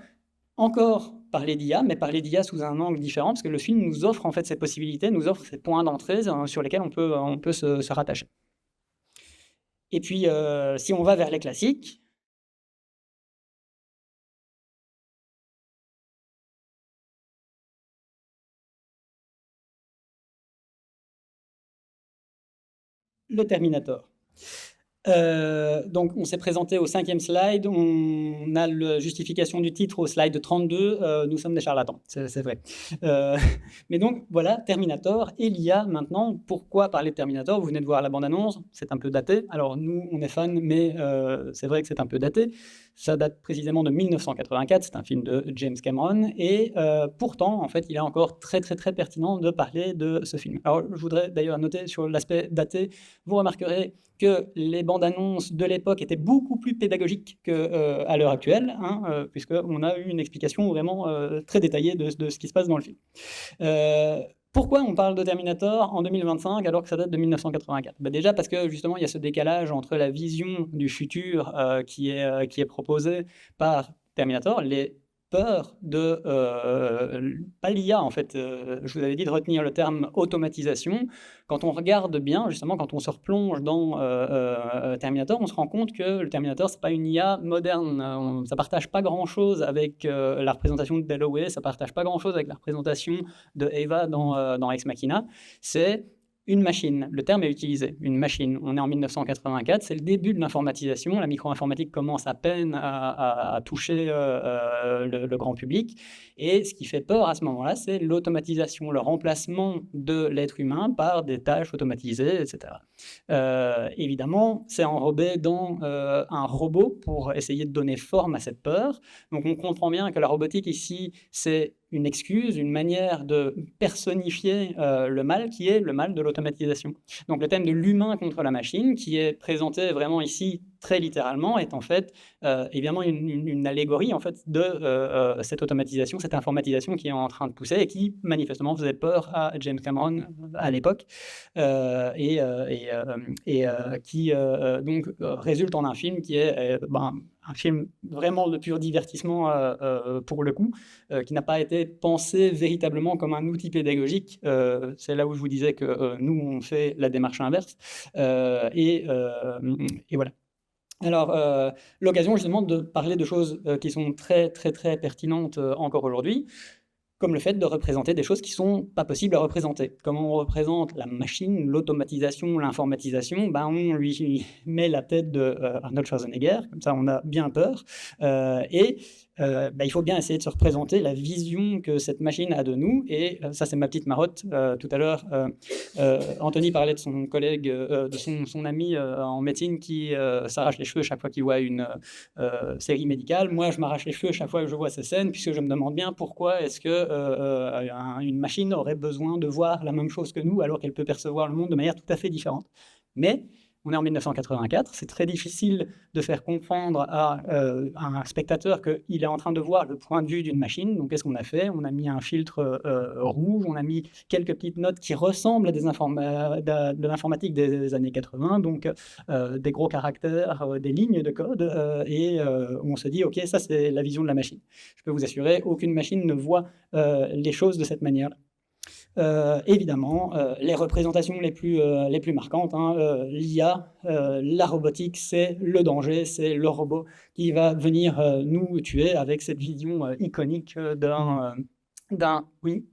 encore parler d'IA, mais parler d'IA sous un angle différent, parce que le film nous offre en fait ces possibilités, nous offre ces points d'entrée sur lesquels on peut se rattacher. Et puis, si on va vers les classiques, le Terminator. Donc, on s'est présenté au 5e slide. On a la justification du titre au slide 32. Nous sommes des charlatans, c'est vrai. Mais donc, voilà, Terminator et l'IA maintenant. Pourquoi parler de Terminator? Vous venez de voir la bande-annonce, c'est un peu daté. Alors, nous, on est fans, mais c'est vrai que c'est un peu daté. Ça date précisément de 1984. C'est un film de James Cameron. Et pourtant, en fait, il est encore très, très, très pertinent de parler de ce film. Alors, je voudrais d'ailleurs noter sur l'aspect daté, vous remarquerez que les bandes annonces de l'époque étaient beaucoup plus pédagogiques qu'à l'heure actuelle, hein, puisqu'on a eu une explication vraiment très détaillée de ce qui se passe dans le film. Pourquoi on parle de Terminator en 2025 alors que ça date de 1984? Déjà parce que justement il y a ce décalage entre la vision du futur qui est proposée par Terminator, les peurs de pas l'IA en fait. Je vous avais dit de retenir le terme automatisation. Quand on regarde bien, justement, quand on se replonge dans Terminator, on se rend compte que le Terminator, c'est pas une IA moderne. Ça partage pas grand-chose avec la représentation de Dalloway, ça partage pas grand-chose avec la représentation de Eva dans Ex Machina. C'est une machine, le terme est utilisé, une machine. On est en 1984, c'est le début de l'informatisation. La micro-informatique commence à peine à toucher le grand public. Et ce qui fait peur à ce moment-là, c'est l'automatisation, le remplacement de l'être humain par des tâches automatisées, etc. Évidemment, c'est enrobé dans un robot pour essayer de donner forme à cette peur. Donc on comprend bien que la robotique ici, c'est une excuse, une manière de personnifier le mal qui est le mal de l'automatisation. Donc le thème de l'humain contre la machine, qui est présenté vraiment ici très littéralement, est en fait évidemment une allégorie en fait de cette automatisation, cette informatisation qui est en train de pousser et qui manifestement faisait peur à James Cameron à l'époque et qui donc résulte en un film qui est un film vraiment de pur divertissement pour le coup, qui n'a pas été pensé véritablement comme un outil pédagogique. C'est là où je vous disais que nous, on fait la démarche inverse. Et voilà. Alors, l'occasion justement de parler de choses qui sont très, très, très pertinentes encore aujourd'hui, comme le fait de représenter des choses qui ne sont pas possibles à représenter. Comment on représente la machine, l'automatisation, l'informatisation, on lui met la tête de Arnold Schwarzenegger, comme ça on a bien peur, il faut bien essayer de se représenter la vision que cette machine a de nous, et ça c'est ma petite marotte. Tout à l'heure, Anthony parlait de son collègue, de son ami en médecine qui s'arrache les cheveux chaque fois qu'il voit une série médicale. Moi, je m'arrache les cheveux chaque fois que je vois ces scènes, puisque je me demande bien pourquoi est-ce que une machine aurait besoin de voir la même chose que nous, alors qu'elle peut percevoir le monde de manière tout à fait différente. Mais on est en 1984, c'est très difficile de faire comprendre à un spectateur qu'il est en train de voir le point de vue d'une machine. Donc, qu'est-ce qu'on a fait? On a mis un filtre rouge, on a mis quelques petites notes qui ressemblent à de l'informatique des années 80, donc des gros caractères, des lignes de code, et on se dit, OK, ça c'est la vision de la machine. Je peux vous assurer, aucune machine ne voit les choses de cette manière-là. Évidemment, les représentations les plus marquantes, l'IA, la robotique, c'est le danger, c'est le robot qui va venir nous tuer avec cette vision iconique d'un... Oui,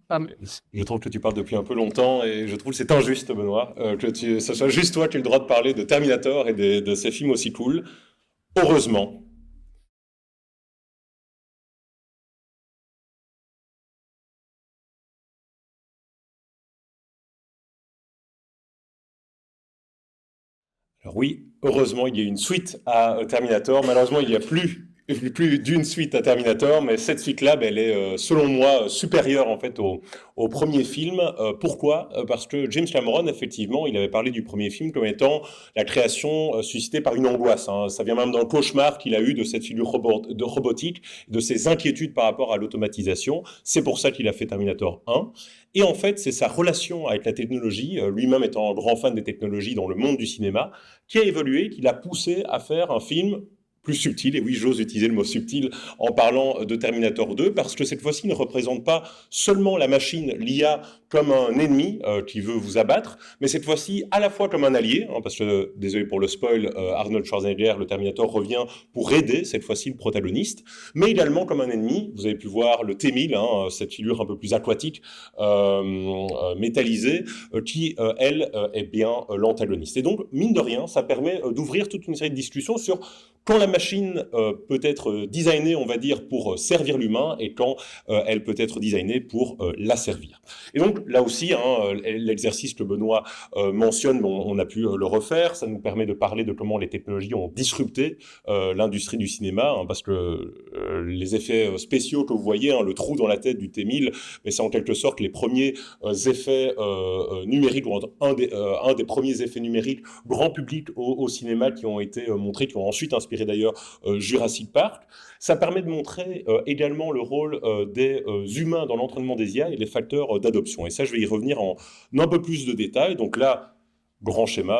Je trouve que tu parles depuis un peu longtemps et je trouve que c'est injuste, Benoît, que ce soit juste toi qui aies le droit de parler de Terminator et de ces films aussi cool. Heureusement. Alors oui, heureusement, il y a une suite à Terminator. Malheureusement, il n'y a plus plus d'une suite à Terminator, mais cette suite-là, elle est, selon moi, supérieure en fait au premier film. Pourquoi? Parce que James Cameron, effectivement, il avait parlé du premier film comme étant la création suscitée par une angoisse, hein. Ça vient même d'un cauchemar qu'il a eu de cette figure de robotique, de ses inquiétudes par rapport à l'automatisation. C'est pour ça qu'il a fait Terminator 1. Et en fait, c'est sa relation avec la technologie, lui-même étant un grand fan des technologies dans le monde du cinéma, qui a évolué, qui l'a poussé à faire un film plus subtil, et oui, j'ose utiliser le mot subtil en parlant de Terminator 2, parce que cette fois-ci, il ne représente pas seulement la machine, l'IA, comme un ennemi qui veut vous abattre, mais cette fois-ci à la fois comme un allié, hein, parce que, désolé pour le spoil, Arnold Schwarzenegger, le Terminator, revient pour aider cette fois-ci le protagoniste, mais également comme un ennemi. Vous avez pu voir le T-1000, hein, cette figure un peu plus aquatique, métallisée, qui, elle, est bien l'antagoniste. Et donc, mine de rien, ça permet d'ouvrir toute une série de discussions sur quand la machine peut être designée, on va dire, pour servir l'humain, et quand elle peut être designée pour la servir. Et donc, là aussi, hein, l'exercice que Benoît mentionne, on a pu le refaire, ça nous permet de parler de comment les technologies ont disrupté l'industrie du cinéma, hein, parce que les effets spéciaux que vous voyez, hein, le trou dans la tête du T-1000, mais c'est en quelque sorte les premiers effets numériques, ou un des premiers effets numériques grand public au cinéma qui ont été montrés, qui ont ensuite inspiré d'ailleurs Jurassic Park. Ça permet de montrer également le rôle des humains dans l'entraînement des IA et les facteurs d'adoption. Et ça, je vais y revenir en un peu plus de détails. Donc là, grand schéma,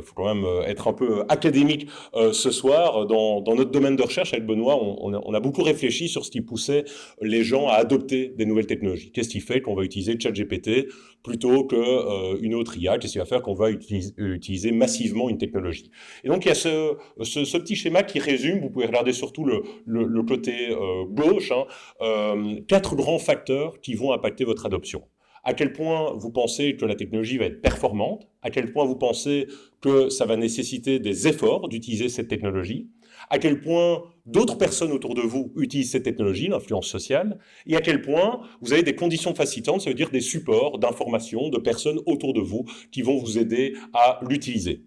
faut quand même être un peu académique ce soir. Dans notre domaine de recherche avec Benoît, on a beaucoup réfléchi sur ce qui poussait les gens à adopter des nouvelles technologies. Qu'est-ce qui fait qu'on va utiliser ChatGPT plutôt qu'une autre IA? Qu'est-ce qui va faire qu'on va utiliser massivement une technologie? Et donc il y a ce petit schéma qui résume, vous pouvez regarder surtout le côté gauche, hein, 4 grands facteurs qui vont impacter votre adoption. À quel point vous pensez que la technologie va être performante, à quel point vous pensez que ça va nécessiter des efforts d'utiliser cette technologie, à quel point d'autres personnes autour de vous utilisent cette technologie, l'influence sociale, et à quel point vous avez des conditions facilitantes, ça veut dire des supports d'informations de personnes autour de vous qui vont vous aider à l'utiliser.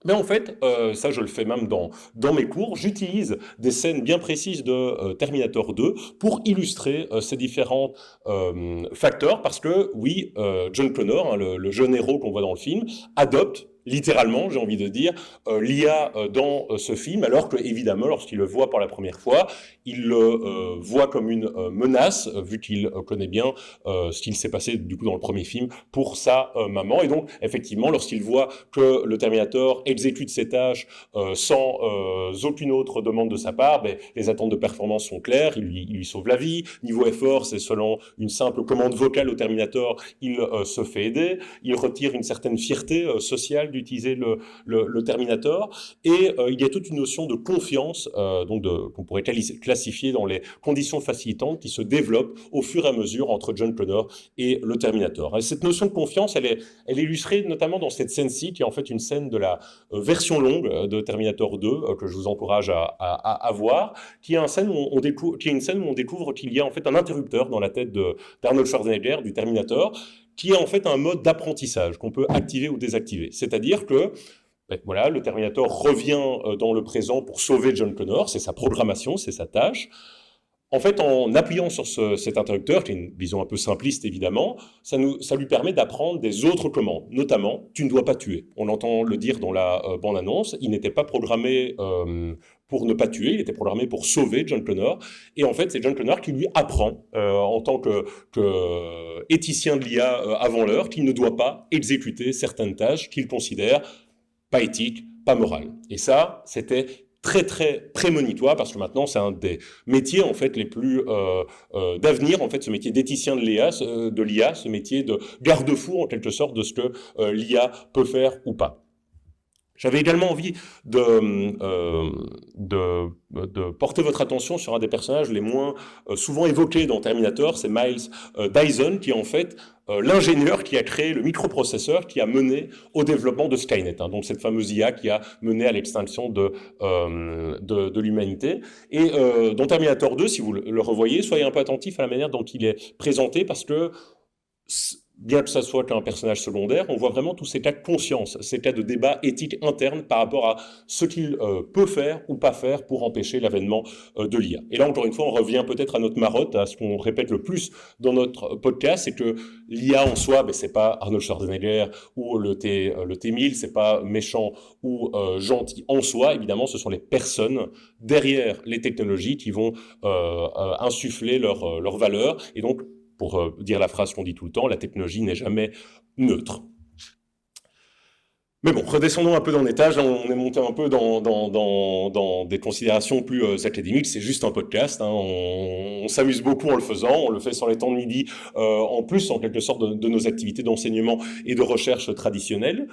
Mais en fait, ça je le fais même dans mes cours, j'utilise des scènes bien précises de Terminator 2 pour illustrer ces différents facteurs, parce que oui, John Connor, hein, le jeune héros qu'on voit dans le film, adopte littéralement, j'ai envie de dire, l'IA dans ce film, alors que évidemment, lorsqu'il le voit pour la première fois, il le voit comme une menace, vu qu'il connaît bien ce qu'il s'est passé du coup dans le premier film pour sa maman. Et donc, effectivement, lorsqu'il voit que le Terminator exécute ses tâches sans aucune autre demande de sa part, les attentes de performance sont claires, il lui sauve la vie. Niveau effort, c'est selon une simple commande vocale au Terminator, il se fait aider, il retire une certaine fierté sociale d'utiliser le Terminator, et il y a toute une notion de confiance, qu'on pourrait classifier dans les conditions facilitantes qui se développent au fur et à mesure entre John Connor et le Terminator. Et cette notion de confiance, elle est illustrée notamment dans cette scène-ci, qui est en fait une scène de la version longue de Terminator 2, que je vous encourage à voir, qui est une scène où on découvre qu'il y a en fait un interrupteur dans la tête d'Arnold Schwarzenegger, du Terminator, qui est en fait un mode d'apprentissage qu'on peut activer ou désactiver. C'est-à-dire que voilà, le Terminator revient dans le présent pour sauver John Connor, c'est sa programmation, c'est sa tâche. En fait, en appuyant sur cet interrupteur, qui est une vision un peu simpliste évidemment, ça lui permet d'apprendre des autres commandes, notamment « tu ne dois pas tuer ». On entend le dire dans la bande-annonce, il n'était pas programmé pour ne pas tuer, il était programmé pour sauver John Connor. Et en fait, c'est John Connor qui lui apprend, en tant que éthicien de l'IA avant l'heure, qu'il ne doit pas exécuter certaines tâches qu'il considère pas éthiques, pas morales. Et ça, c'était très très prémonitoire, parce que maintenant c'est un des métiers en fait les plus d'avenir, en fait, ce métier d'éthicien de l'IA, ce métier de garde-fou en quelque sorte de ce que l'IA peut faire ou pas. J'avais également envie de porter votre attention sur un des personnages les moins souvent évoqués dans Terminator, c'est Miles Dyson, qui est en fait l'ingénieur qui a créé le microprocesseur qui a mené au développement de Skynet, hein, donc cette fameuse IA qui a mené à l'extinction de l'humanité. Et dans Terminator 2, si vous le revoyez, soyez un peu attentif à la manière dont il est présenté, parce que bien que ça soit qu'un personnage secondaire, on voit vraiment tout cet état de conscience, cet état de débat éthique interne par rapport à ce qu'il peut faire ou pas faire pour empêcher l'avènement de l'IA. Et là, encore une fois, on revient peut-être à notre marotte, à ce qu'on répète le plus dans notre podcast, c'est que l'IA en soi, c'est pas Arnold Schwarzenegger ou le T-1000, c'est pas méchant ou gentil en soi. Évidemment, ce sont les personnes derrière les technologies qui vont insuffler leur valeur. Et donc, pour dire la phrase qu'on dit tout le temps, la technologie n'est jamais neutre. Mais bon, redescendons un peu dans l'étage, on est monté un peu dans des considérations plus académiques, c'est juste un podcast, hein, on s'amuse beaucoup en le faisant, on le fait sur les temps de midi, en plus en quelque sorte de nos activités d'enseignement et de recherche traditionnelles.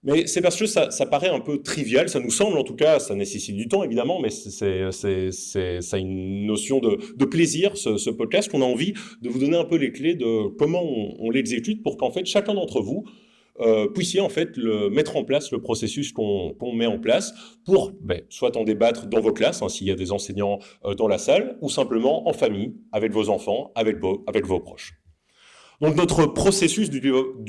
Mais c'est parce que ça paraît un peu trivial, ça nous semble en tout cas, ça nécessite du temps évidemment, mais ça a une notion de plaisir, ce podcast, qu'on a envie de vous donner un peu les clés de comment on l'exécute pour qu'en fait chacun d'entre vous puissiez en fait mettre en place le processus qu'on met en place pour soit en débattre dans vos classes, hein, s'il y a des enseignants dans la salle, ou simplement en famille, avec vos enfants, avec vos proches. Donc notre processus du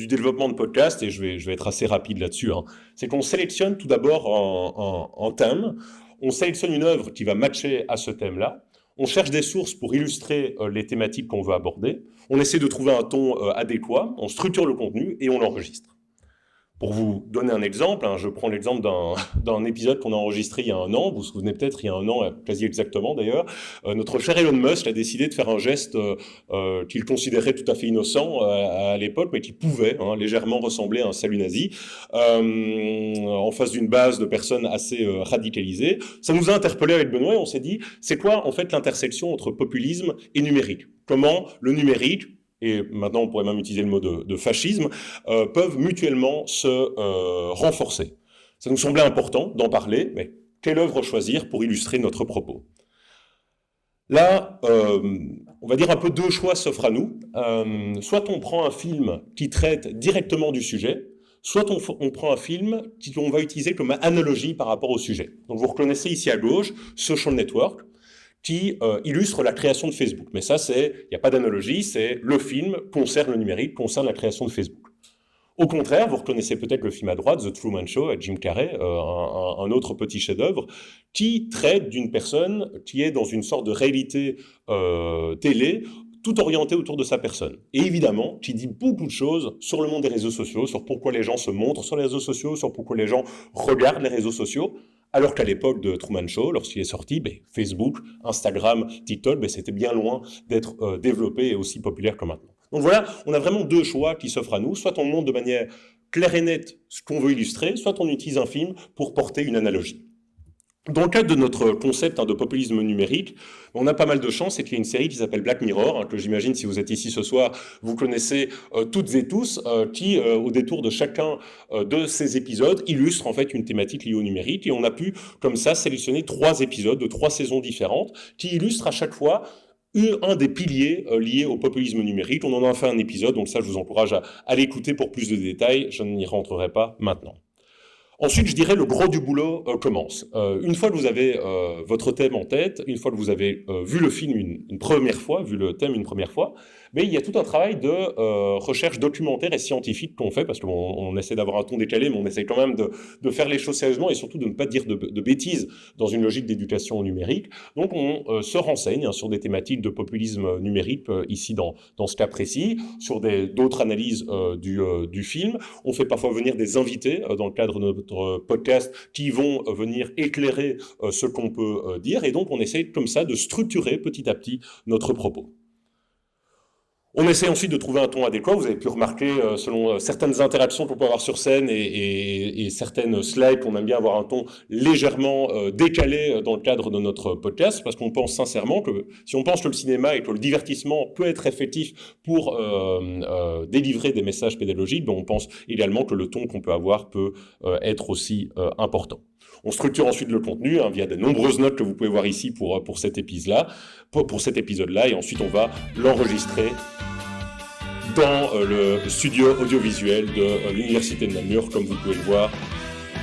développement de podcast, et je vais être assez rapide là-dessus, hein, c'est qu'on sélectionne tout d'abord un thème, on sélectionne une œuvre qui va matcher à ce thème-là, on cherche des sources pour illustrer les thématiques qu'on veut aborder, on essaie de trouver un ton adéquat, on structure le contenu et on l'enregistre. Pour vous donner un exemple, hein, je prends l'exemple d'un épisode qu'on a enregistré il y a 1 an, vous vous souvenez peut-être, il y a 1 an, quasi exactement d'ailleurs, notre cher Elon Musk a décidé de faire un geste qu'il considérait tout à fait innocent à l'époque, mais qui pouvait légèrement ressembler à un salut nazi, en face d'une base de personnes assez radicalisées. Ça nous a interpellés avec Benoît et on s'est dit, c'est quoi en fait l'intersection entre populisme et numérique? Comment le numérique, et maintenant on pourrait même utiliser le mot de fascisme, peuvent mutuellement se renforcer. Ça nous semblait important d'en parler, mais quelle œuvre choisir pour illustrer notre propos? Là, on va dire un peu 2 choix s'offrent à nous. Soit on prend un film qui traite directement du sujet, soit on prend un film qu'on va utiliser comme analogie par rapport au sujet. Donc vous reconnaissez ici à gauche Social Network, qui illustre la création de Facebook. Mais ça, il n'y a pas d'analogie, c'est le film concerne le numérique, concerne la création de Facebook. Au contraire, vous reconnaissez peut-être le film à droite, The Truman Show, avec Jim Carrey, un autre petit chef-d'œuvre, qui traite d'une personne qui est dans une sorte de réalité télé, tout orienté autour de sa personne. Et évidemment, qui dit beaucoup de choses sur le monde des réseaux sociaux, sur pourquoi les gens se montrent sur les réseaux sociaux, sur pourquoi les gens regardent les réseaux sociaux, alors qu'à l'époque de Truman Show, lorsqu'il est sorti, Facebook, Instagram, TikTok, c'était bien loin d'être développé et aussi populaire que maintenant. Donc voilà, on a vraiment 2 choix qui s'offrent à nous. Soit on montre de manière claire et nette ce qu'on veut illustrer, soit on utilise un film pour porter une analogie. Dans le cadre de notre concept de populisme numérique, on a pas mal de chance, c'est qu'il y a une série qui s'appelle Black Mirror, que j'imagine, si vous êtes ici ce soir, vous connaissez toutes et tous, qui, au détour de chacun de ces épisodes, illustre en fait une thématique liée au numérique. Et on a pu, comme ça, sélectionner 3 épisodes de 3 saisons différentes, qui illustrent à chaque fois un des piliers liés au populisme numérique. On en a fait un épisode, donc ça, je vous encourage à l'écouter pour plus de détails. Je n'y rentrerai pas maintenant. Ensuite, je dirais, le gros du boulot commence. Une fois que vous avez votre thème en tête, une fois que vous avez vu le film une première fois, vu le thème une première fois, mais il y a tout un travail de recherche documentaire et scientifique qu'on fait, parce qu'on essaie d'avoir un ton décalé, mais on essaie quand même de faire les choses sérieusement et surtout de ne pas dire de bêtises dans une logique d'éducation numérique. Donc on se renseigne sur des thématiques de populisme numérique, ici dans ce cas précis, sur d'autres analyses du film. On fait parfois venir des invités dans le cadre de notre podcast qui vont venir éclairer ce qu'on peut dire, et donc on essaie comme ça de structurer petit à petit notre propos. On essaie ensuite de trouver un ton adéquat. Vous avez pu remarquer, selon certaines interactions qu'on peut avoir sur scène et certaines slides, qu'on aime bien avoir un ton légèrement décalé dans le cadre de notre podcast, parce qu'on pense sincèrement que si on pense que le cinéma et que le divertissement peut être effectif pour délivrer des messages pédagogiques, on pense également que le ton qu'on peut avoir peut être aussi important. On structure ensuite le contenu via de nombreuses notes que vous pouvez voir ici pour cet épisode-là, et ensuite on va l'enregistrer dans le studio audiovisuel de l'Université de Namur, comme vous pouvez le voir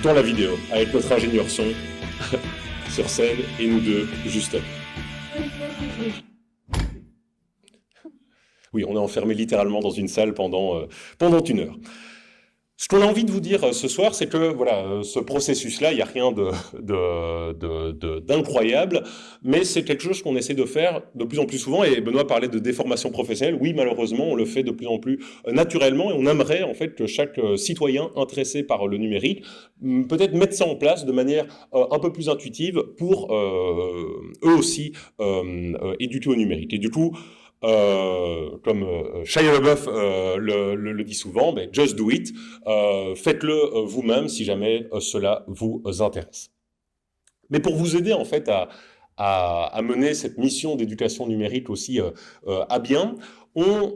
dans la vidéo, avec notre ingénieur son sur scène et nous deux juste. Oui, on est enfermé littéralement dans une salle pendant une heure. Ce qu'on a envie de vous dire ce soir, c'est que voilà, ce processus-là, il n'y a rien d'incroyable, mais c'est quelque chose qu'on essaie de faire de plus en plus souvent. Et Benoît parlait de déformation professionnelle. Oui, malheureusement, on le fait de plus en plus naturellement, et on aimerait en fait que chaque citoyen intéressé par le numérique peut-être mettre ça en place de manière un peu plus intuitive pour eux aussi éduquer au numérique. Et du coup, comme Shia LaBeouf le dit souvent, ben, just do it, faites-le vous-même si jamais cela vous intéresse. Mais pour vous aider en fait à mener cette mission d'éducation numérique aussi à bien, on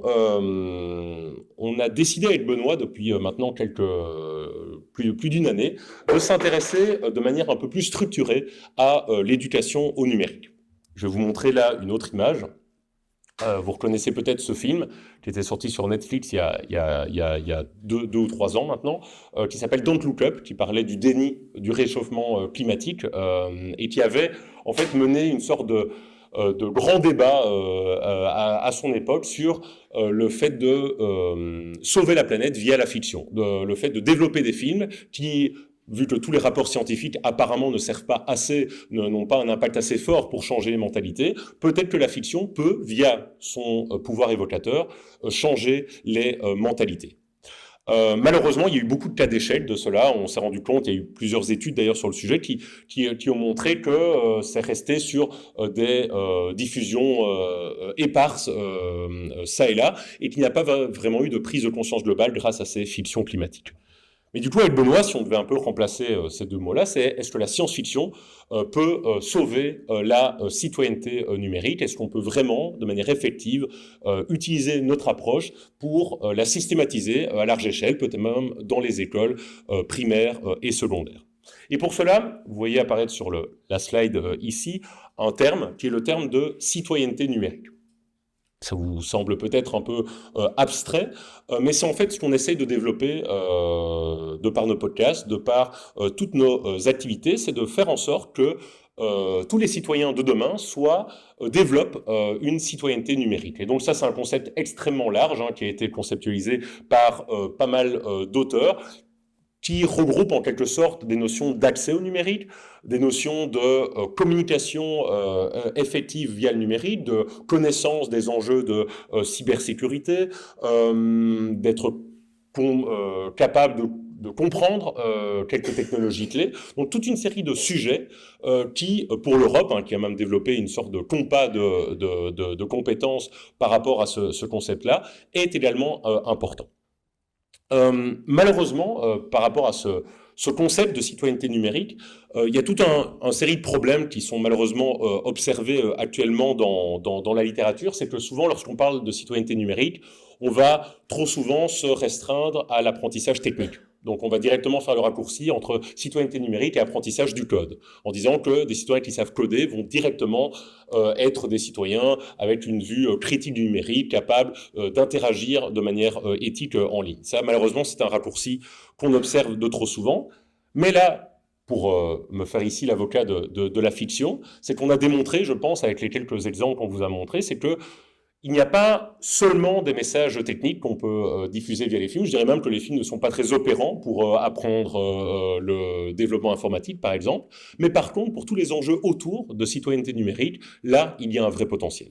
a décidé avec Benoît depuis maintenant plus d'une année de s'intéresser de manière un peu plus structurée à l'éducation au numérique. Je vais vous montrer là une autre image. Vous reconnaissez peut-être ce film qui était sorti sur Netflix il y a deux ou 3 ans maintenant, qui s'appelle Don't Look Up, qui parlait du déni du réchauffement climatique et qui avait en fait mené une sorte de grand débat à son époque sur le fait de sauver la planète via la fiction, le fait de développer des films qui, vu que tous les rapports scientifiques apparemment ne servent pas assez, n'ont pas un impact assez fort pour changer les mentalités, peut-être que la fiction peut, via son pouvoir évocateur, changer les mentalités. Malheureusement, il y a eu beaucoup de cas d'échec de cela. On s'est rendu compte, il y a eu plusieurs études d'ailleurs sur le sujet qui ont montré que c'est resté sur des diffusions éparses ça et là, et qu'il n'y a pas vraiment eu de prise de conscience globale grâce à ces fictions climatiques. Mais du coup, avec Benoît, si on devait un peu remplacer ces deux mots-là, c'est est-ce que la science-fiction peut sauver la citoyenneté numérique? Est-ce qu'on peut vraiment, de manière effective, utiliser notre approche pour la systématiser à large échelle, peut-être même dans les écoles primaires et secondaires? Et pour cela, vous voyez apparaître sur la slide ici un terme qui est le terme de citoyenneté numérique. Ça vous semble peut-être un peu abstrait, mais c'est en fait ce qu'on essaye de développer de par nos podcasts, de par toutes nos activités, c'est de faire en sorte que tous les citoyens de demain développent une citoyenneté numérique. Et donc ça, c'est un concept extrêmement large qui a été conceptualisé par pas mal d'auteurs, qui regroupe en quelque sorte des notions d'accès au numérique, des notions de communication effective via le numérique, de connaissance des enjeux de cybersécurité, d'être capable de comprendre quelques technologies clés. Donc toute une série de sujets qui, pour l'Europe, qui a même développé une sorte de compas de compétences par rapport à ce concept-là, est également important. Malheureusement, par rapport à ce concept de citoyenneté numérique, il y a toute une série de problèmes qui sont malheureusement observés actuellement dans la littérature. C'est que souvent, lorsqu'on parle de citoyenneté numérique, on va trop souvent se restreindre à l'apprentissage technique. Donc on va directement faire le raccourci entre citoyenneté numérique et apprentissage du code, en disant que des citoyens qui savent coder vont directement être des citoyens avec une vue critique du numérique, capables d'interagir de manière éthique en ligne. Ça, malheureusement, c'est un raccourci qu'on observe de trop souvent. Mais là, pour me faire ici l'avocat de la fiction, c'est qu'on a démontré, je pense, avec les quelques exemples qu'on vous a montrés, c'est que il n'y a pas seulement des messages techniques qu'on peut diffuser via les films. Je dirais même que les films ne sont pas très opérants pour apprendre le développement informatique, par exemple. Mais par contre, pour tous les enjeux autour de citoyenneté numérique, là, il y a un vrai potentiel.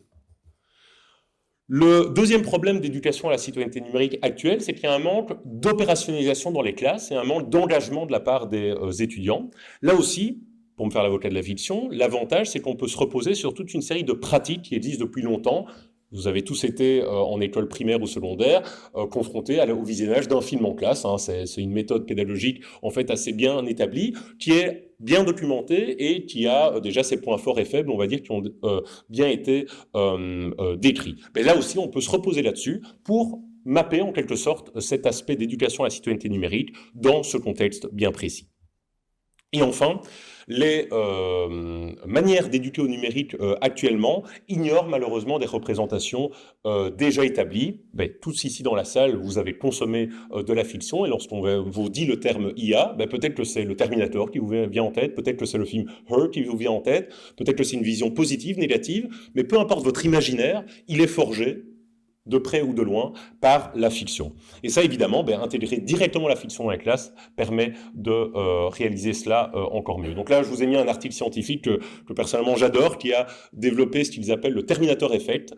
Le deuxième problème d'éducation à la citoyenneté numérique actuelle, c'est qu'il y a un manque d'opérationnalisation dans les classes et un manque d'engagement de la part des étudiants. Là aussi, pour me faire l'avocat de la fiction, l'avantage, c'est qu'on peut se reposer sur toute une série de pratiques qui existent depuis longtemps. Vous avez tous été en école primaire ou secondaire confrontés au visionnage d'un film en classe. C'est une méthode pédagogique en fait assez bien établie, qui est bien documentée et qui a déjà ses points forts et faibles, on va dire, qui ont bien été décrits. Mais là aussi, on peut se reposer là-dessus pour mapper en quelque sorte cet aspect d'éducation à la citoyenneté numérique dans ce contexte bien précis. Et enfin, les manières d'éduquer au numérique actuellement ignorent malheureusement des représentations déjà établies. Tous ici dans la salle, vous avez consommé de la fiction, et lorsqu'on vous dit le terme IA, peut-être que c'est le Terminator qui vous vient en tête, peut-être que c'est le film Her qui vous vient en tête, peut-être que c'est une vision positive, négative, mais peu importe votre imaginaire, il est forgé de près ou de loin, par la fiction. Et ça, évidemment, intégrer directement la fiction dans la classe permet de réaliser cela encore mieux. Donc là, je vous ai mis un article scientifique que personnellement j'adore, qui a développé ce qu'ils appellent le Terminator Effect,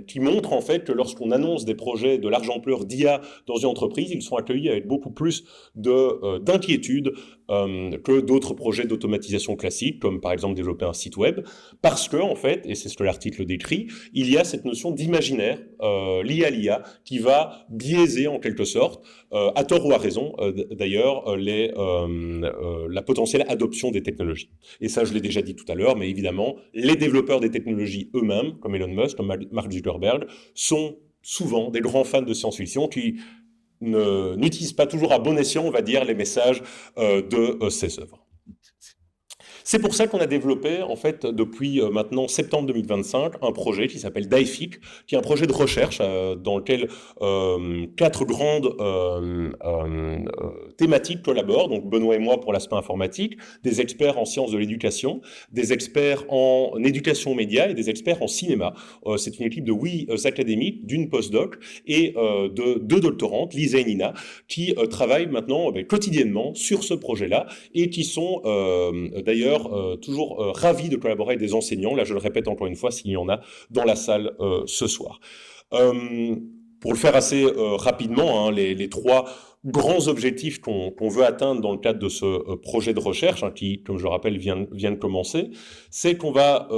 qui montre en fait que lorsqu'on annonce des projets de large ampleur d'IA dans une entreprise, ils sont accueillis avec beaucoup plus d'inquiétude que d'autres projets d'automatisation classiques, comme par exemple développer un site web, parce que, en fait, et c'est ce que l'article décrit, il y a cette notion d'imaginaire liée à l'IA qui va biaiser en quelque sorte, à tort ou à raison d'ailleurs, la potentielle adoption des technologies. Et ça, je l'ai déjà dit tout à l'heure, mais évidemment, les développeurs des technologies eux-mêmes, comme Elon Musk, comme Mark Zuckerberg, sont souvent des grands fans de science-fiction qui n'utilisent pas toujours à bon escient, on va dire, les messages de ces œuvres. C'est pour ça qu'on a développé, en fait, depuis maintenant septembre 2025, un projet qui s'appelle DIFIC, qui est un projet de recherche dans lequel 4 grandes thématiques collaborent, donc Benoît et moi pour l'aspect informatique, des experts en sciences de l'éducation, des experts en éducation aux médias et des experts en cinéma. C'est une équipe de 8 académiques, d'une postdoc et de 2 doctorantes, Lisa et Nina, qui travaillent maintenant quotidiennement sur ce projet-là et qui sont d'ailleurs toujours ravis de collaborer avec des enseignants. Là, je le répète encore une fois, s'il y en a dans la salle ce soir. Pour le faire assez rapidement, hein, les 3 grands objectifs qu'on veut atteindre dans le cadre de ce projet de recherche, hein, qui, comme je le rappelle, vient de commencer, c'est qu'on va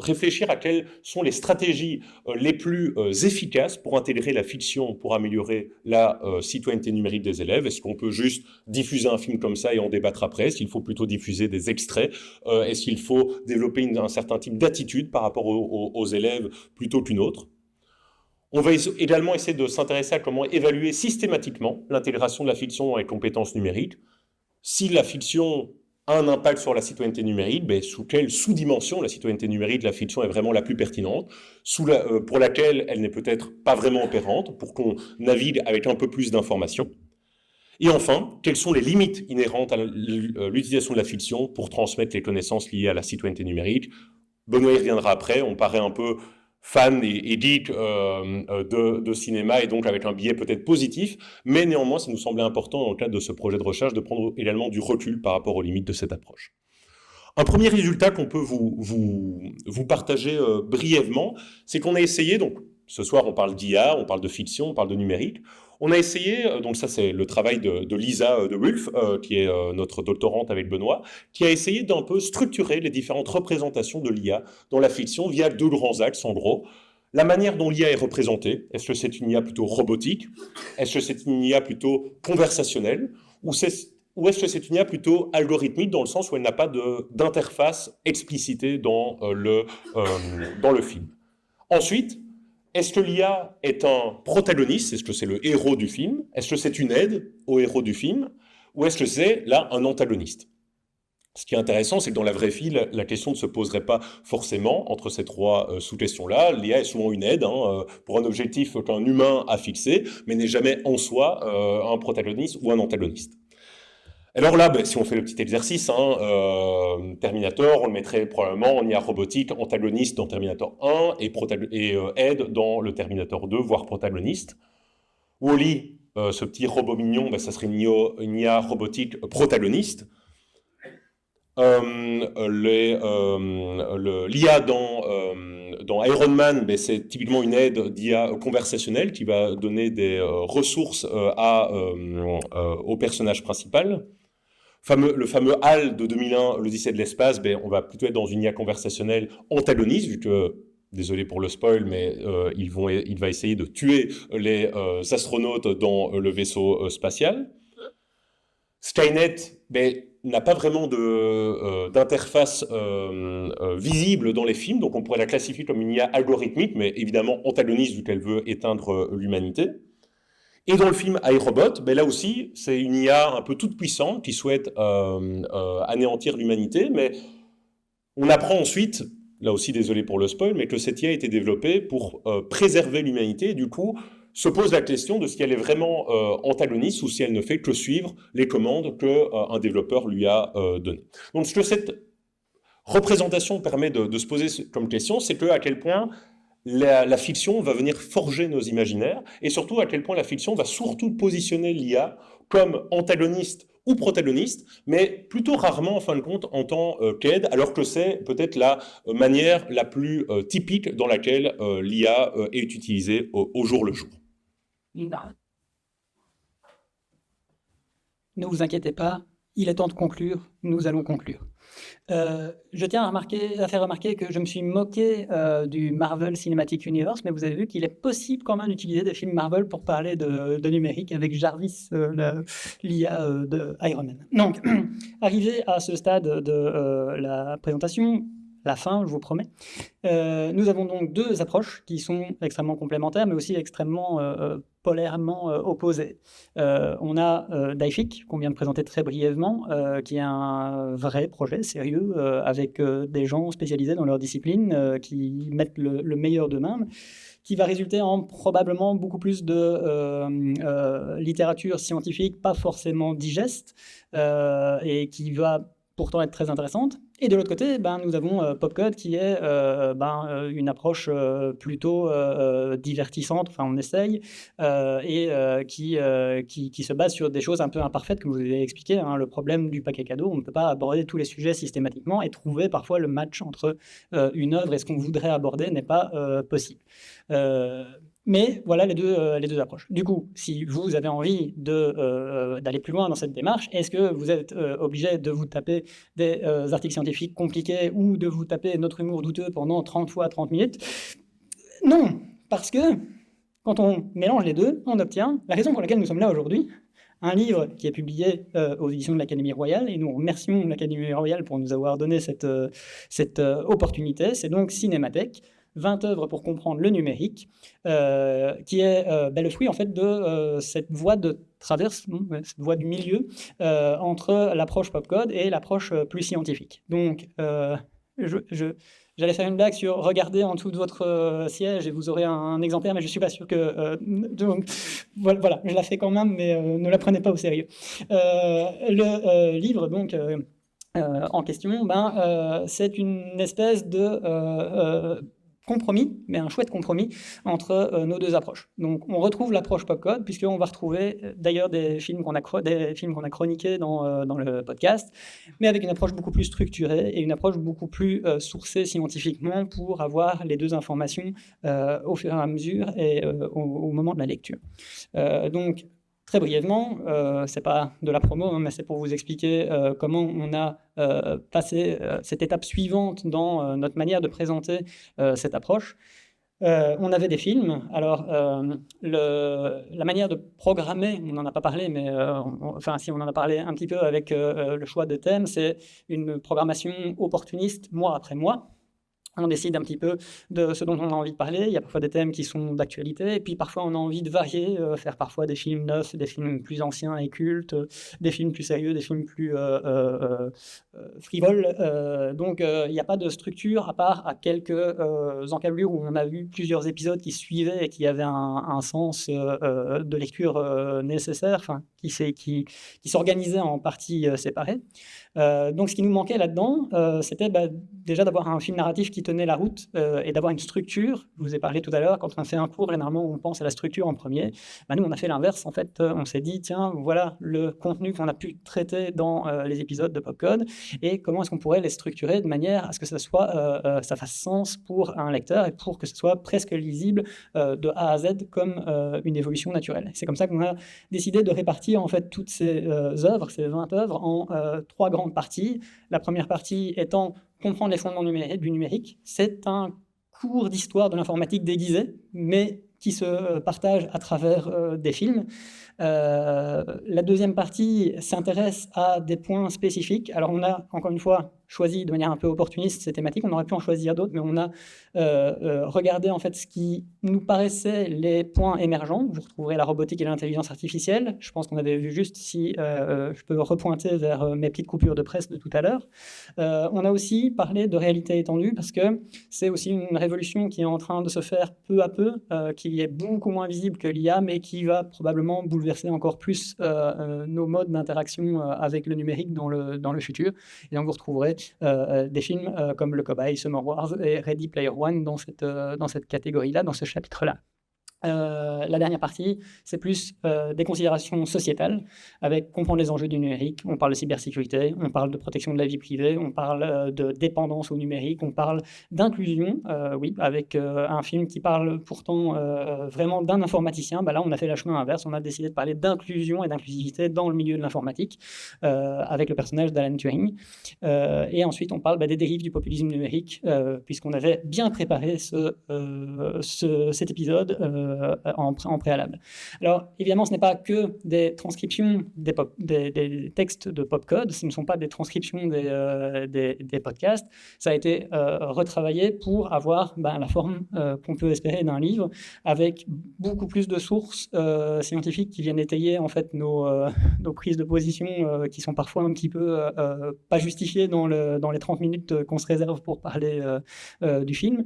réfléchir à quelles sont les stratégies les plus efficaces pour intégrer la fiction, pour améliorer la citoyenneté numérique des élèves. Est-ce qu'on peut juste diffuser un film comme ça et en débattre après? Est-ce qu'il faut plutôt diffuser des extraits? Est-ce qu'il faut développer un certain type d'attitude par rapport aux élèves plutôt qu'une autre? On va également essayer de s'intéresser à comment évaluer systématiquement l'intégration de la fiction dans les compétences numériques. Si la fiction a un impact sur la citoyenneté numérique, sous quelle sous-dimension la citoyenneté numérique, la fiction est vraiment la plus pertinente, pour laquelle elle n'est peut-être pas vraiment opérante, pour qu'on navigue avec un peu plus d'informations. Et enfin, quelles sont les limites inhérentes à l'utilisation de la fiction pour transmettre les connaissances liées à la citoyenneté numérique? Benoît y reviendra après, on paraît un peu fan et geek de cinéma, et donc avec un biais peut-être positif, mais néanmoins, ça nous semblait important dans le cadre de ce projet de recherche de prendre également du recul par rapport aux limites de cette approche. Un premier résultat qu'on peut vous partager brièvement, c'est qu'on a essayé, donc ce soir on parle d'IA, on parle de fiction, on parle de numérique, on a essayé, donc ça c'est le travail de Lisa de Wulf, qui est notre doctorante avec Benoît, qui a essayé d'un peu structurer les différentes représentations de l'IA dans la fiction via 2 grands axes en gros. La manière dont l'IA est représentée, est-ce que c'est une IA plutôt robotique? Est-ce que c'est une IA plutôt conversationnelle? Ou est-ce que c'est une IA plutôt algorithmique dans le sens où elle n'a pas d'interface explicitée dans le film? Ensuite, est-ce que l'IA est un protagoniste? Est-ce que c'est le héros du film? Est-ce que c'est une aide au héros du film? Ou est-ce que c'est, là, un antagoniste? Ce qui est intéressant, c'est que dans la vraie vie, la question ne se poserait pas forcément entre ces 3 sous-questions-là. L'IA est souvent une aide pour un objectif qu'un humain a fixé, mais n'est jamais en soi un protagoniste ou un antagoniste. Alors là, si on fait le petit exercice, Terminator, on le mettrait probablement en IA robotique, antagoniste dans Terminator 1 et aide dans le Terminator 2, voire protagoniste. Wall-E, ce petit robot mignon, ça serait une IA robotique protagoniste. L'IA dans Iron Man, c'est typiquement une aide d'IA conversationnelle qui va donner des ressources au personnage principal. Le fameux HAL de 2001, l'Odyssée de l'espace, on va plutôt être dans une IA conversationnelle antagoniste, vu que, désolé pour le spoil, mais il va essayer de tuer les astronautes dans le vaisseau spatial. Skynet n'a pas vraiment d'interface visible dans les films, donc on pourrait la classifier comme une IA algorithmique, mais évidemment antagoniste vu qu'elle veut éteindre l'humanité. Et dans le film iRobot, là aussi, c'est une IA un peu toute puissante qui souhaite anéantir l'humanité, mais on apprend ensuite, là aussi désolé pour le spoil, mais que cette IA a été développée pour préserver l'humanité, et du coup se pose la question de si elle est vraiment antagoniste ou si elle ne fait que suivre les commandes qu'un développeur lui a données. Donc ce que cette représentation permet de se poser comme question, c'est à quel point la fiction va venir forger nos imaginaires, et surtout à quel point la fiction va surtout positionner l'IA comme antagoniste ou protagoniste, mais plutôt rarement, en fin de compte, en tant qu'aide, alors que c'est peut-être la manière la plus typique dans laquelle l'IA est utilisée au jour le jour. Non. Ne vous inquiétez pas, il est temps de conclure, nous allons conclure. Je tiens à faire remarquer que je me suis moqué du Marvel Cinematic Universe, mais vous avez vu qu'il est possible quand même d'utiliser des films Marvel pour parler de numérique avec Jarvis, l'IA de Iron Man. Donc, arrivé à ce stade de la présentation, la fin, je vous promets, nous avons donc deux approches qui sont extrêmement complémentaires, mais aussi extrêmement polairement opposées. On a Daific, qu'on vient de présenter très brièvement, qui est un vrai projet sérieux, avec des gens spécialisés dans leur discipline, qui mettent le meilleur d'eux-mêmes, qui va résulter en probablement beaucoup plus de littérature scientifique, pas forcément digeste, et qui va pourtant être très intéressante. Et de l'autre côté, nous avons Popcode qui est une approche plutôt divertissante, enfin on essaye, et qui se base sur des choses un peu imparfaites, comme je vous ai expliqué, hein, le problème du paquet cadeau, on ne peut pas aborder tous les sujets systématiquement, et trouver parfois le match entre une œuvre et ce qu'on voudrait aborder n'est pas possible. Mais voilà les deux approches. Du coup, si vous avez envie d'aller plus loin dans cette démarche, est-ce que vous êtes obligé de vous taper des articles scientifiques compliqués ou de vous taper notre humour douteux pendant 30 fois 30 minutes? Non, parce que quand on mélange les deux, on obtient la raison pour laquelle nous sommes là aujourd'hui. Un livre qui est publié aux éditions de l'Académie royale, et nous remercions l'Académie royale pour nous avoir donné cette opportunité. C'est donc Cinémathèque, 20 œuvres pour comprendre le numérique, qui est le fruit en fait de cette voie de traverse, cette voie du milieu entre l'approche Popcode et l'approche plus scientifique. Donc, j'allais faire une blague sur regardez en dessous de votre siège et vous aurez un exemplaire, mais je suis pas sûr que. Donc, voilà, je la fais quand même, mais ne la prenez pas au sérieux. Le livre, donc. En question, c'est une espèce de compromis, mais un chouette compromis entre nos deux approches. Donc on retrouve l'approche Popcode, puisqu'on va retrouver d'ailleurs des films qu'on a chroniqués dans le podcast, mais avec une approche beaucoup plus structurée et une approche beaucoup plus sourcée scientifiquement pour avoir les deux informations au fur et à mesure et au moment de la lecture. Donc très brièvement, c'est pas de la promo, mais c'est pour vous expliquer comment on a passé cette étape suivante dans notre manière de présenter cette approche. On avait des films. Alors, la manière de programmer, on n'en a pas parlé, mais si on en a parlé un petit peu avec le choix de thèmes, c'est une programmation opportuniste mois après mois. On décide un petit peu de ce dont on a envie de parler. Il y a parfois des thèmes qui sont d'actualité, et puis parfois on a envie de varier, faire parfois des films neufs, des films plus anciens et cultes, des films plus sérieux, des films plus frivoles. Donc il n'y a pas de structure à part à quelques encablures où on a vu plusieurs épisodes qui suivaient et qui avaient un sens de lecture nécessaire, qui s'organisait en parties séparées. Donc ce qui nous manquait là-dedans, c'était déjà d'avoir un film narratif qui tenait la route et d'avoir une structure. Je vous ai parlé tout à l'heure, quand on fait un cours, généralement on pense à la structure en premier. Nous on a fait l'inverse, en fait on s'est dit tiens, voilà le contenu qu'on a pu traiter dans les épisodes de Popcode et comment est-ce qu'on pourrait les structurer de manière à ce que ça fasse sens pour un lecteur et pour que ce soit presque lisible de A à Z comme une évolution naturelle. C'est comme ça qu'on a décidé de répartir en fait toutes ces œuvres, ces 20 œuvres en 3 grandes parties. La première partie étant comprendre les fondements du numérique. C'est un cours d'histoire de l'informatique déguisé, mais qui se partage à travers des films. La deuxième partie s'intéresse à des points spécifiques. Alors on a, encore une fois, choisi de manière un peu opportuniste ces thématiques. On aurait pu en choisir d'autres, mais on a regardé en fait ce qui nous paraissait les points émergents. Vous retrouverez la robotique et l'intelligence artificielle. Je pense qu'on avait vu juste, si je peux repointer vers mes petites coupures de presse de tout à l'heure. On a aussi parlé de réalité étendue parce que c'est aussi une révolution qui est en train de se faire peu à peu, qui qui est beaucoup moins visible que l'IA, mais qui va probablement bouleverser encore plus nos modes d'interaction avec le numérique dans le futur. Et donc vous retrouverez des films comme Le Cobaye, Summer Wars et Ready Player One dans cette catégorie-là, dans ce chapitre-là. La dernière partie, c'est plus des considérations sociétales, avec comprendre les enjeux du numérique. On parle de cybersécurité, on parle de protection de la vie privée, on parle de dépendance au numérique, on parle d'inclusion, oui, avec un film qui parle pourtant vraiment d'un informaticien. Bah là, on a fait la chemin inverse, on a décidé de parler d'inclusion et d'inclusivité dans le milieu de l'informatique, avec le personnage d'Alan Turing. Et ensuite, on parle des dérives du populisme numérique, puisqu'on avait bien préparé cet épisode en préalable. Alors, évidemment, ce n'est pas que des transcriptions des textes de Popcode, ce ne sont pas des transcriptions des podcasts, ça a été retravaillé pour avoir la forme qu'on peut espérer d'un livre, avec beaucoup plus de sources scientifiques qui viennent étayer en fait nos prises de position qui sont parfois un petit peu pas justifiées dans les 30 minutes qu'on se réserve pour parler du film.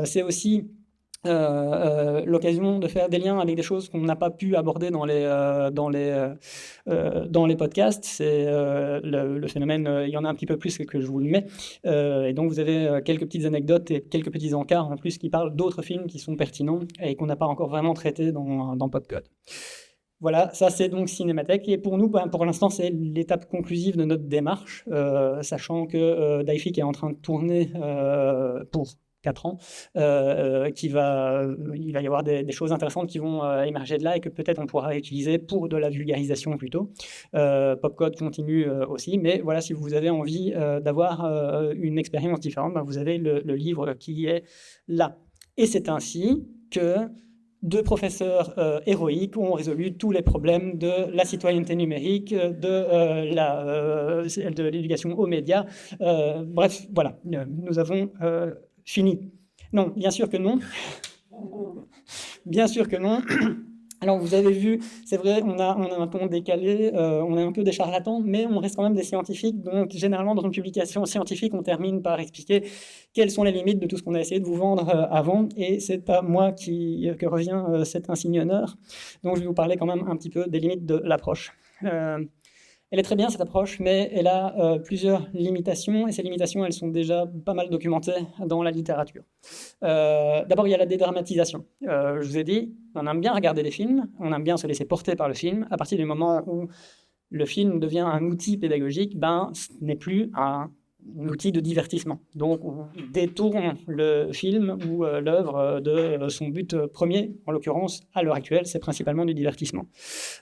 C'est aussi l'occasion de faire des liens avec des choses qu'on n'a pas pu aborder dans les podcasts. C'est le phénomène, il y en a un petit peu plus que je vous le mets. Et donc vous avez quelques petites anecdotes et quelques petits encarts en plus qui parlent d'autres films qui sont pertinents et qu'on n'a pas encore vraiment traités dans Popcode. Voilà, ça c'est donc Cinémathèque. Et pour nous, pour l'instant, c'est l'étape conclusive de notre démarche, sachant que Daific est en train de tourner pour 4 ans, il va y avoir des choses intéressantes qui vont émerger de là et que peut-être on pourra utiliser pour de la vulgarisation plutôt. Popcode continue aussi, mais voilà, si vous avez envie d'avoir une expérience différente, vous avez le livre qui est là. Et c'est ainsi que 2 professeurs héroïques ont résolu tous les problèmes de la citoyenneté numérique, de l'éducation aux médias. Bref, voilà, nous avons fini. Non, bien sûr que non. Bien sûr que non. Alors, vous avez vu, c'est vrai, on a un ton décalé, on est un peu des charlatans, mais on reste quand même des scientifiques. Donc, généralement, dans une publication scientifique, on termine par expliquer quelles sont les limites de tout ce qu'on a essayé de vous vendre avant. Et c'est à moi que revient cet insigne honneur. Donc, je vais vous parler quand même un petit peu des limites de l'approche. Elle est très bien, cette approche, mais elle a plusieurs limitations, et ces limitations, elles sont déjà pas mal documentées dans la littérature. D'abord, il y a la dédramatisation. Je vous ai dit, on aime bien regarder des films, on aime bien se laisser porter par le film. À partir du moment où le film devient un outil pédagogique, ce n'est plus un outil de divertissement. Donc, on détourne le film ou l'œuvre de son but premier. En l'occurrence, à l'heure actuelle, c'est principalement du divertissement.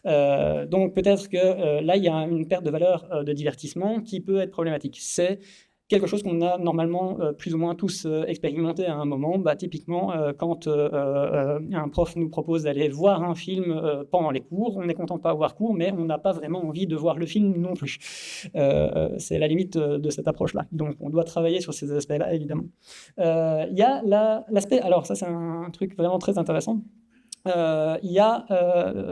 Donc, peut-être que là, il y a une perte de valeur de divertissement qui peut être problématique. C'est quelque chose qu'on a normalement plus ou moins tous expérimenté à un moment. Typiquement, quand un prof nous propose d'aller voir un film pendant les cours, on est content de ne pas avoir cours, mais on n'a pas vraiment envie de voir le film non plus. C'est la limite de cette approche-là. Donc, on doit travailler sur ces aspects-là, évidemment. Il y a l'aspect... Alors, ça, c'est un truc vraiment très intéressant. Il y a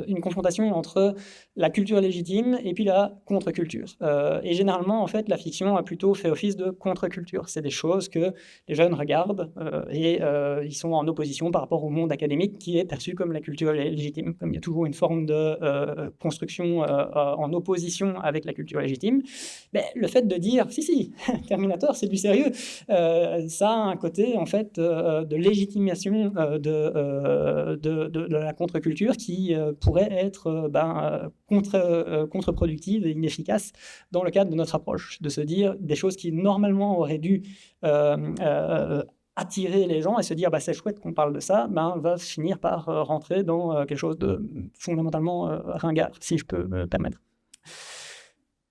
une confrontation entre la culture légitime et puis la contre-culture. Et généralement, en fait, la fiction a plutôt fait office de contre-culture. C'est des choses que les jeunes regardent et ils sont en opposition par rapport au monde académique qui est perçu comme la culture légitime. Comme il y a toujours une forme de construction en opposition avec la culture légitime, mais le fait de dire « si, Terminator, c'est du sérieux », ça a un côté, en fait, de légitimation de la contre-culture qui pourrait être contre-productive et inefficace dans le cadre de notre approche, de se dire des choses qui normalement auraient dû attirer les gens et se dire c'est chouette qu'on parle de ça, va finir par rentrer dans quelque chose de fondamentalement ringard, si je peux me permettre.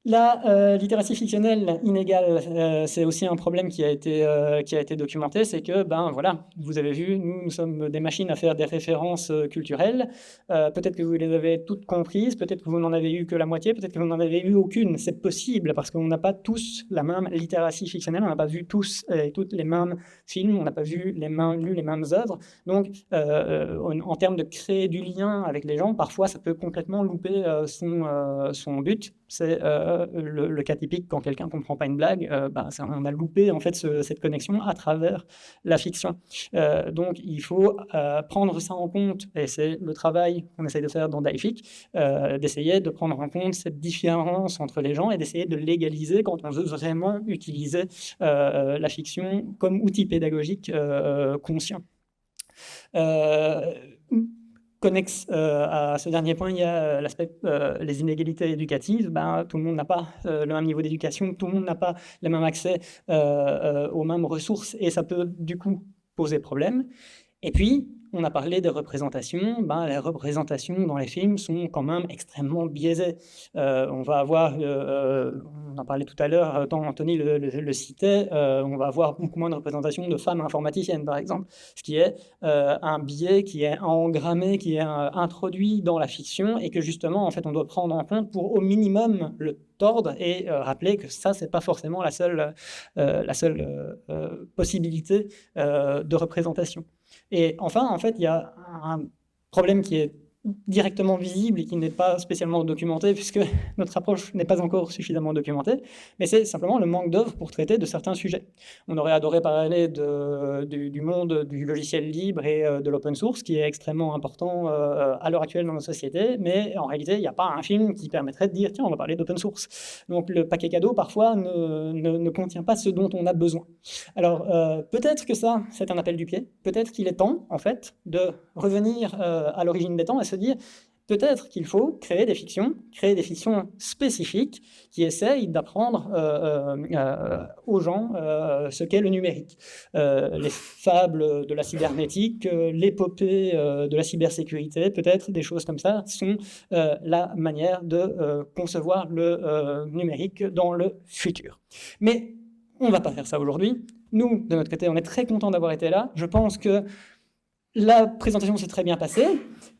La littératie fictionnelle inégale, c'est aussi un problème qui a été documenté, c'est que, voilà, vous avez vu, nous sommes des machines à faire des références culturelles, peut-être que vous les avez toutes comprises, peut-être que vous n'en avez eu que la moitié, peut-être que vous n'en avez eu aucune, c'est possible, parce qu'on n'a pas tous la même littératie fictionnelle, on n'a pas vu tous et toutes les mêmes films, on n'a pas lu les mêmes œuvres, donc en termes de créer du lien avec les gens, parfois ça peut complètement louper son but. C'est le cas typique quand quelqu'un ne comprend pas une blague, on a loupé en fait cette connexion à travers la fiction. Donc il faut prendre ça en compte, et c'est le travail qu'on essaye de faire dans Daific, d'essayer de prendre en compte cette différence entre les gens et d'essayer de l'égaliser quand on veut vraiment utiliser la fiction comme outil pédagogique conscient. Connexe à ce dernier point, il y a l'aspect les inégalités éducatives. Tout le monde n'a pas le même niveau d'éducation, tout le monde n'a pas le même accès aux mêmes ressources, et ça peut du coup poser problème. Et puis, on a parlé des représentations. Les représentations dans les films sont quand même extrêmement biaisées. On va avoir, on en parlait tout à l'heure, tant Anthony le citait, on va avoir beaucoup moins de représentations de femmes informaticiennes, par exemple, ce qui est un biais qui est engrammé, qui est introduit dans la fiction, et que justement, en fait, on doit prendre en compte pour au minimum le tordre et rappeler que ça, c'est pas forcément la seule possibilité de représentation. Et enfin, en fait, il y a un problème qui est directement visible et qui n'est pas spécialement documenté, puisque notre approche n'est pas encore suffisamment documentée, mais c'est simplement le manque d'œuvres pour traiter de certains sujets. On aurait adoré parler du monde du logiciel libre et de l'open source, qui est extrêmement important à l'heure actuelle dans nos sociétés, mais en réalité, il n'y a pas un film qui permettrait de dire « tiens, on va parler d'open source ». Donc le paquet cadeau, parfois, ne contient pas ce dont on a besoin. Alors, peut-être que ça, c'est un appel du pied, peut-être qu'il est temps, en fait, de revenir à l'origine des temps et se dire peut-être qu'il faut créer des fictions spécifiques qui essayent d'apprendre aux gens ce qu'est le numérique. Les fables de la cybernétique, l'épopée de la cybersécurité, peut-être des choses comme ça, sont la manière de concevoir le numérique dans le futur. Mais on ne va pas faire ça aujourd'hui. Nous, de notre côté, on est très contents d'avoir été là. Je pense que la présentation s'est très bien passée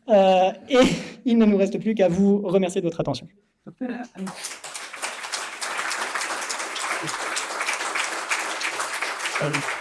et il ne nous reste plus qu'à vous remercier de votre attention. Salut.